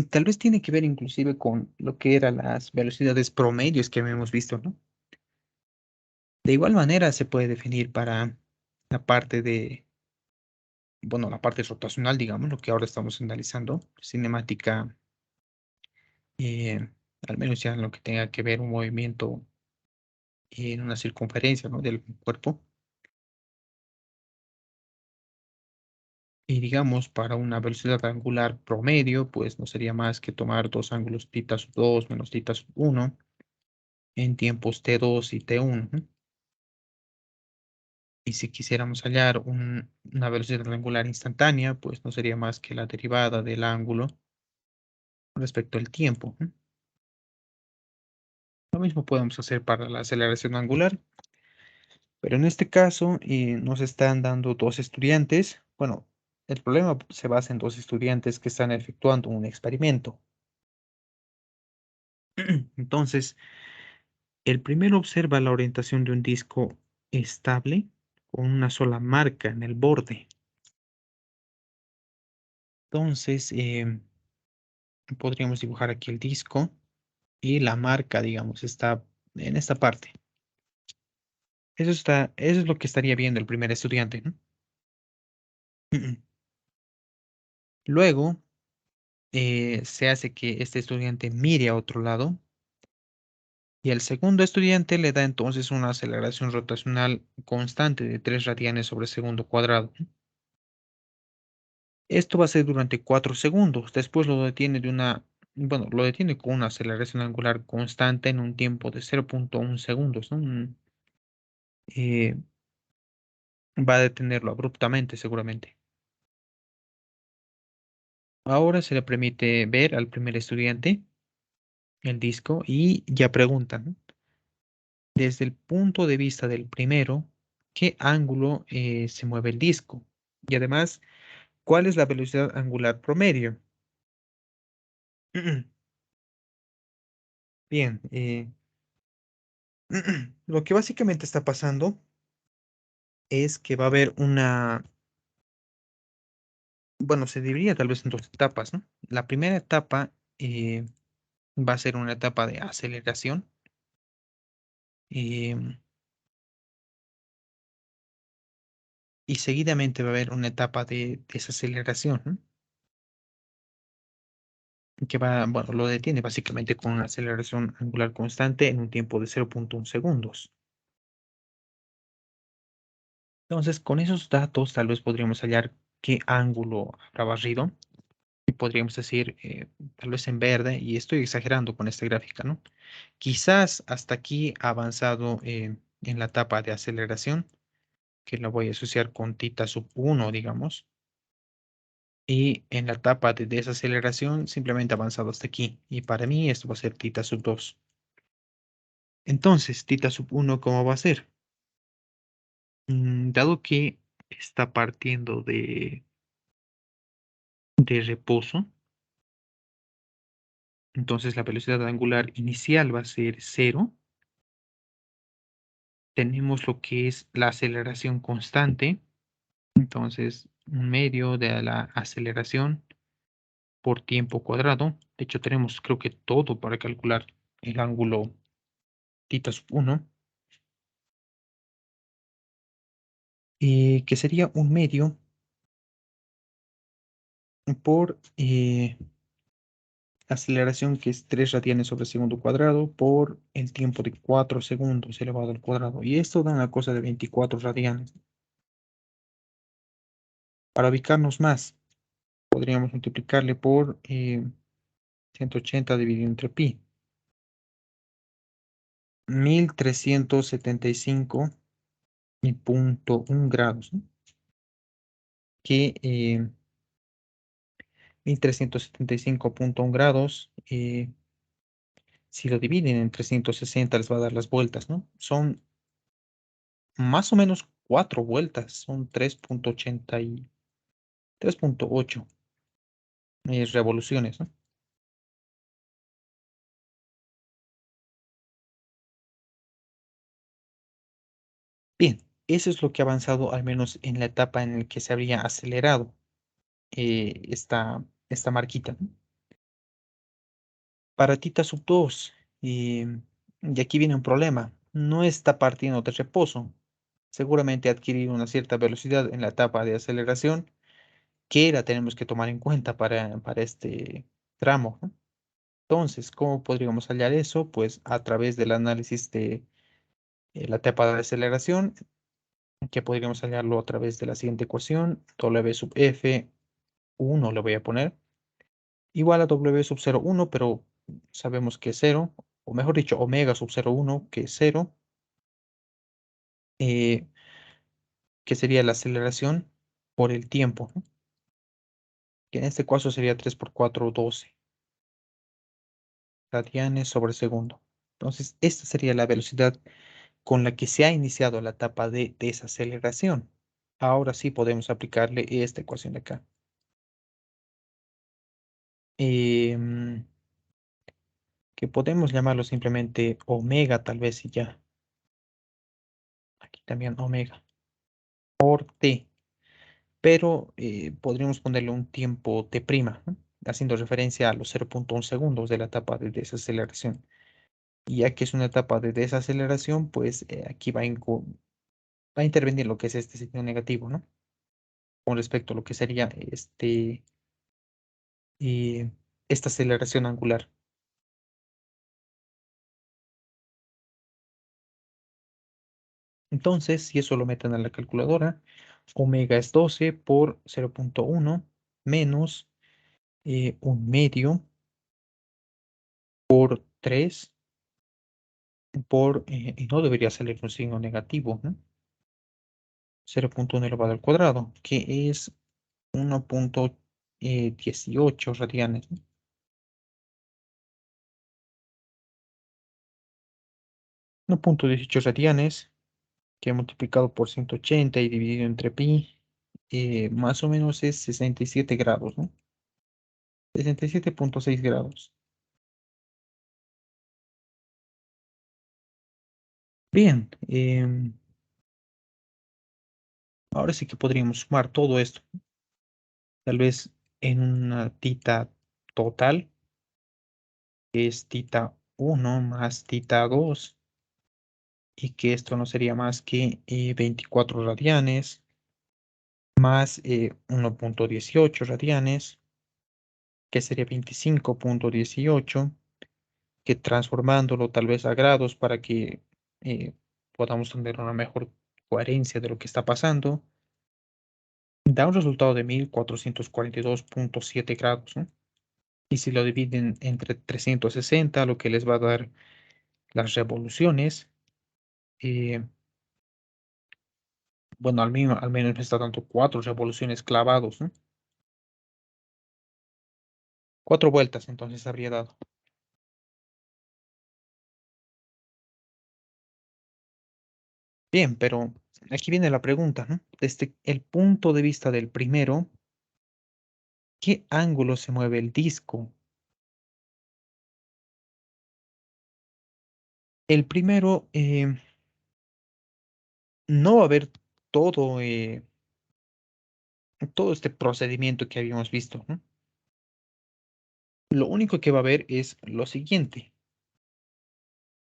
tal vez tiene que ver inclusive con lo que eran las velocidades promedios que habíamos visto, ¿no? De igual manera se puede definir para la parte de, bueno, la parte rotacional, digamos, lo que ahora estamos analizando, cinemática, eh, al menos ya en lo que tenga que ver un movimiento en una circunferencia, ¿no? Del cuerpo. Y digamos, para una velocidad angular promedio, pues no sería más que tomar dos ángulos θ sub 2 menos θ sub 1 en tiempos T2 y T1, ¿no? Y si quisiéramos hallar una velocidad angular instantánea, pues no sería más que la derivada del ángulo respecto al tiempo, ¿no? Lo mismo podemos hacer para la aceleración angular, pero en este caso nos están dando dos estudiantes. Bueno, El problema se basa en dos estudiantes que están efectuando un experimento. Entonces, el primero observa la orientación de un disco estable con una sola marca en el borde. Entonces, podríamos dibujar aquí el disco y la marca, digamos, está en esta parte. Eso es lo que estaría viendo el primer estudiante, ¿no? Luego, se hace que este estudiante mire a otro lado y el segundo estudiante le da entonces una aceleración rotacional constante de 3 radianes sobre segundo cuadrado. Esto va a ser durante 4 segundos. Después lo detiene bueno, lo detiene con una aceleración angular constante en un tiempo de 0,1 segundos, ¿no? Eh, Va a detenerlo abruptamente, seguramente. Ahora se le permite ver al primer estudiante el disco y ya preguntan, ¿no? Desde el punto de vista del primero, ¿qué ángulo se mueve el disco? Y además, ¿cuál es la velocidad angular promedio? Bien, lo que básicamente está pasando es que va a haber bueno, se dividiría tal vez en dos etapas, ¿no? La primera etapa va a ser una etapa de aceleración. em, y seguidamente va a haber una etapa de desaceleración, ¿no? Que bueno, lo detiene básicamente con una aceleración angular constante en un tiempo de 0,1 segundos. Entonces, con esos datos tal vez podríamos hallar qué ángulo habrá barrido y podríamos decir, tal vez en verde, y estoy exagerando con esta gráfica, ¿no? Quizás hasta aquí ha avanzado en la etapa de aceleración, que la voy a asociar con tita sub 1, digamos. Y en la etapa de desaceleración simplemente ha avanzado hasta aquí. Y para mí esto va a ser tita sub 2. Entonces, tita sub 1, ¿cómo va a ser? Dado que está partiendo de reposo, entonces la velocidad angular inicial va a ser cero. Tenemos lo que es la aceleración constante. Entonces, un medio de la aceleración por tiempo cuadrado. De hecho, tenemos creo que todo para calcular el ángulo tita sub 1. Que sería un medio por aceleración, que es 3 radianes sobre segundo cuadrado, por el tiempo de 4 segundos elevado al cuadrado. Y esto da una cosa de 24 radianes. Para ubicarnos más, podríamos multiplicarle por 180 dividido entre pi. 1375,1 grados, ¿no? Que 1375,1 grados, si lo dividen en 360 les va a dar las vueltas, ¿no? Son más o menos 4 vueltas, son 3,8 revoluciones, ¿no? Bien, eso es lo que ha avanzado al menos en la etapa en la que se habría acelerado esta marquita, ¿no? Para Tita Sub 2, y aquí viene un problema, no está partiendo de reposo. Seguramente ha adquirido una cierta velocidad en la etapa de aceleración que la tenemos que tomar en cuenta para este tramo, ¿no? Entonces, ¿cómo podríamos hallar eso? Pues a través del análisis de la etapa de aceleración, que podríamos hallarlo a través de la siguiente ecuación: W sub F 1 le voy a poner, igual a W sub 0,1, pero sabemos que es 0, o mejor dicho, omega sub 0,1, que es 0, eh, que sería la aceleración por el tiempo, ¿no? Que en este caso sería 3 por 4, 12 radianes sobre segundo. Entonces, esta sería la velocidad con la que se ha iniciado la etapa de desaceleración. Ahora sí podemos aplicarle esta ecuación de acá. Em, que podemos llamarlo simplemente omega, tal vez, y ya. Aquí también omega por t. Pero podríamos ponerle un tiempo t', ¿no? Haciendo referencia a los 0,1 segundos de la etapa de desaceleración. Y ya que es una etapa de desaceleración, pues aquí va a intervenir lo que es este signo negativo, ¿no? Con respecto a lo que sería eh, esta aceleración angular. Entonces, si eso lo meten a la calculadora, omega es 12 por 0,1 menos un medio por 3 y no debería salir un signo negativo, ¿no? 0,1 elevado al cuadrado, que es 1,18 radianes, ¿no? 1,18 radianes, que multiplicado por 180 y dividido entre pi, más o menos es 67 grados, ¿no? 67,6 grados. Bien, ahora sí que podríamos sumar todo esto, tal vez en una tita total, que es tita 1 más tita 2, y que esto no sería más que 24 radianes más 1,18 radianes, que sería 25,18, que transformándolo tal vez a grados para que eh, podamos tener una mejor coherencia de lo que está pasando, da un resultado de 1442,7 grados, ¿no? Y si lo dividen entre 360, lo que les va a dar las revoluciones, eh, bueno, al menos me está dando 4 revoluciones clavados, ¿no? 4 vueltas, entonces habría dado. Bien, pero aquí viene la pregunta, ¿no? Desde el punto de vista del primero, ¿qué ángulo se mueve el disco? El primero, no va a haber todo, todo este procedimiento que habíamos visto, ¿no? Lo único que va a haber es lo siguiente.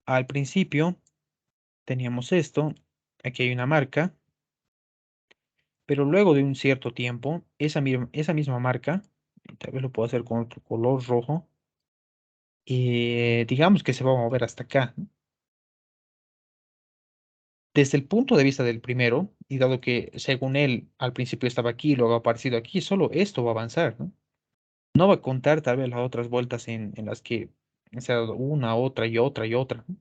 Al principio teníamos esto, aquí hay una marca, pero luego de un cierto tiempo, esa misma marca, tal vez lo puedo hacer con otro color rojo, digamos que se va a mover hasta acá, ¿no? Desde el punto de vista del primero, y dado que según él al principio estaba aquí, luego ha aparecido aquí, solo esto va a avanzar, ¿no? No va a contar tal vez las otras vueltas en las que se ha dado una, otra y otra y otra, ¿no?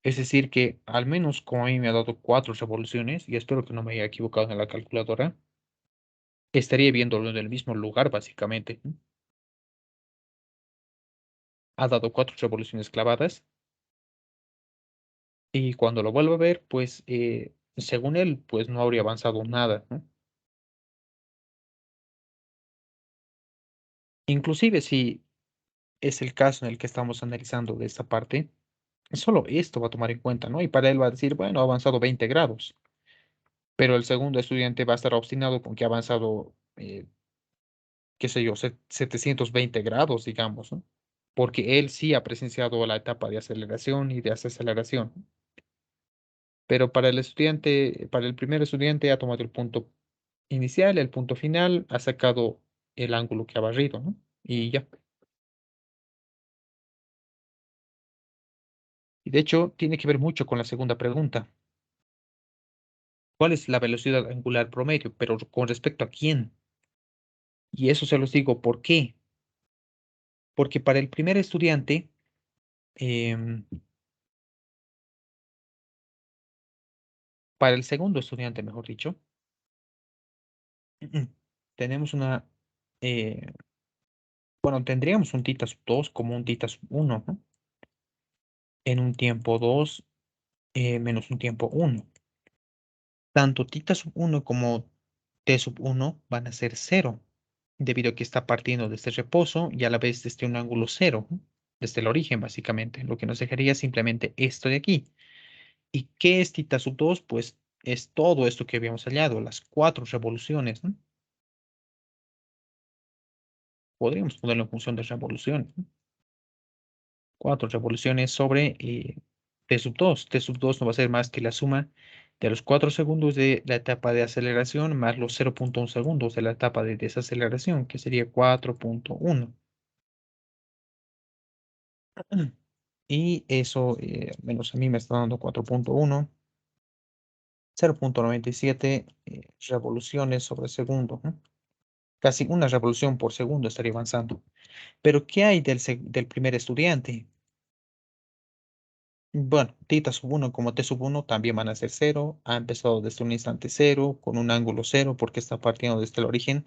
Es decir, que al menos como a mí me ha dado 4 revoluciones, y espero que no me haya equivocado en la calculadora, estaría viéndolo en el mismo lugar, básicamente, ¿no? Ha dado 4 revoluciones clavadas, y cuando lo vuelva a ver, pues, según él, pues no habría avanzado nada, ¿no? Inclusive si es el caso en el que estamos analizando de esta parte, solo esto va a tomar en cuenta, ¿no? Y para él va a decir, bueno, ha avanzado 20 grados, pero el segundo estudiante va a estar obstinado con que ha avanzado, qué sé yo, 720 grados, digamos, ¿no? Porque él sí ha presenciado la etapa de aceleración y de desaceleración. Pero para el estudiante, para el primer estudiante ha tomado el punto inicial, el punto final, ha sacado el ángulo que ha barrido, ¿no? Y ya. Y de hecho, tiene que ver mucho con la segunda pregunta. ¿Cuál es la velocidad angular promedio? Pero con respecto a quién. Y eso se los digo, ¿por qué? Porque para el primer estudiante, em, para el segundo estudiante, mejor dicho, tenemos eh, bueno, tendríamos un titas 2 como un titas 1, ¿no? En un tiempo 2 menos un tiempo 1. Tanto tita sub 1 como t sub 1 van a ser cero, debido a que está partiendo de este reposo y a la vez desde un ángulo cero, ¿no? Desde el origen, básicamente. Lo que nos dejaría simplemente esto de aquí. ¿Y qué es tita sub 2? Pues es todo esto que habíamos hallado, las 4 revoluciones, ¿no? Podríamos ponerlo en función de revoluciones, ¿no? 4 revoluciones sobre t sub 2. T sub 2 no va a ser más que la suma de los 4 segundos de la etapa de aceleración más los 0,1 segundos de la etapa de desaceleración, que sería 4,1. Y eso, al menos a mí me está dando 4,1, 0,97 revoluciones sobre segundo, ¿no? Casi una revolución por segundo estaría avanzando. Pero, ¿qué hay del primer estudiante? Bueno, tita sub 1 como t sub 1 también van a ser cero. Ha empezado desde un instante cero, con un ángulo cero, porque está partiendo desde el origen.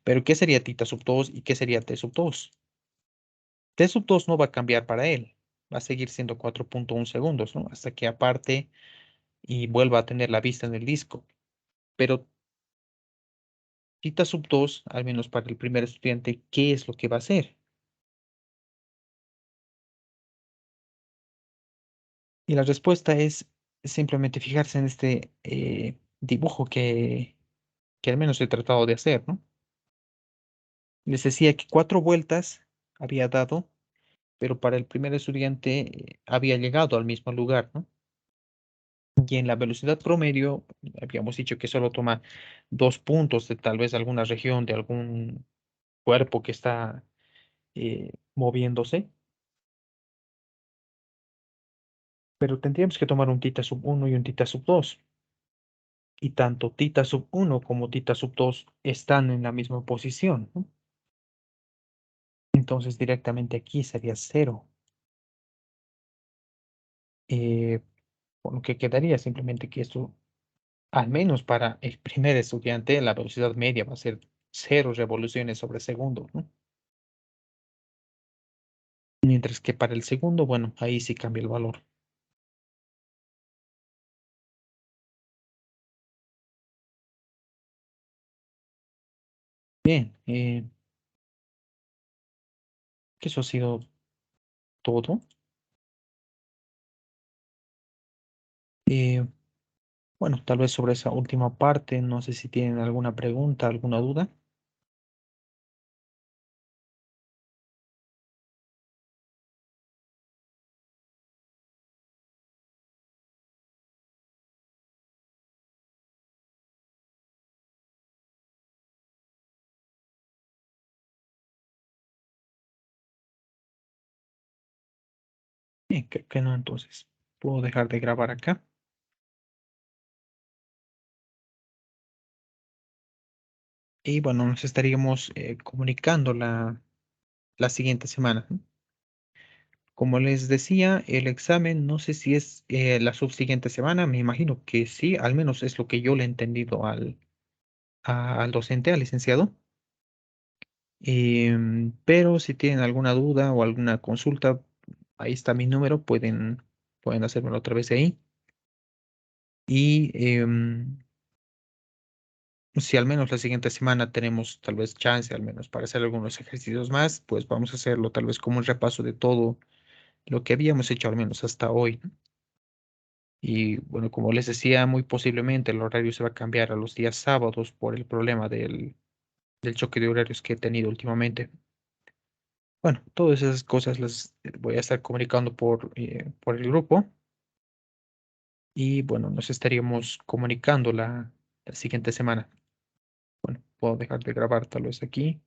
Pero, ¿qué sería tita sub 2 y qué sería t sub 2? T sub 2 no va a cambiar para él. Va a seguir siendo 4,1 segundos, ¿no? Hasta que aparte y vuelva a tener la vista en el disco. Pero tita sub 2, al menos para el primer estudiante, ¿qué es lo que va a hacer? Y la respuesta es simplemente fijarse en este dibujo que al menos he tratado de hacer, ¿no? Les decía que 4 vueltas había dado, pero para el primer estudiante había llegado al mismo lugar, ¿no? Y en la velocidad promedio, habíamos dicho que solo toma 2 puntos de tal vez alguna región de algún cuerpo que está moviéndose, pero tendríamos que tomar un tita sub 1 y un tita sub 2. Y tanto tita sub 1 como tita sub 2 están en la misma posición, ¿no? Entonces directamente aquí sería cero. Eh, por lo que quedaría simplemente que esto, al menos para el primer estudiante, la velocidad media va a ser 0 revoluciones sobre segundo, ¿no? Mientras que para el segundo, bueno, ahí sí cambia el valor. Bien, que eso ha sido todo. Eh, bueno, tal vez sobre esa última parte, no sé si tienen alguna pregunta, alguna duda. Bien, que no, entonces puedo dejar de grabar acá. Y bueno, nos estaríamos comunicando la siguiente semana, ¿no? Como les decía, el examen no sé si es la subsiguiente semana, me imagino que sí, al menos es lo que yo le he entendido al docente, al licenciado. Pero si tienen alguna duda o alguna consulta, ahí está mi número, pueden hacérmelo otra vez ahí. Y si al menos la siguiente semana tenemos tal vez chance, al menos para hacer algunos ejercicios más, pues vamos a hacerlo tal vez como un repaso de todo lo que habíamos hecho al menos hasta hoy, ¿no? Y bueno, como les decía, muy posiblemente el horario se va a cambiar a los días sábados por el problema del choque de horarios que he tenido últimamente. Bueno, todas esas cosas las voy a estar comunicando por el grupo y bueno, nos estaríamos comunicando la siguiente semana. Bueno, puedo dejar de grabar tal vez aquí.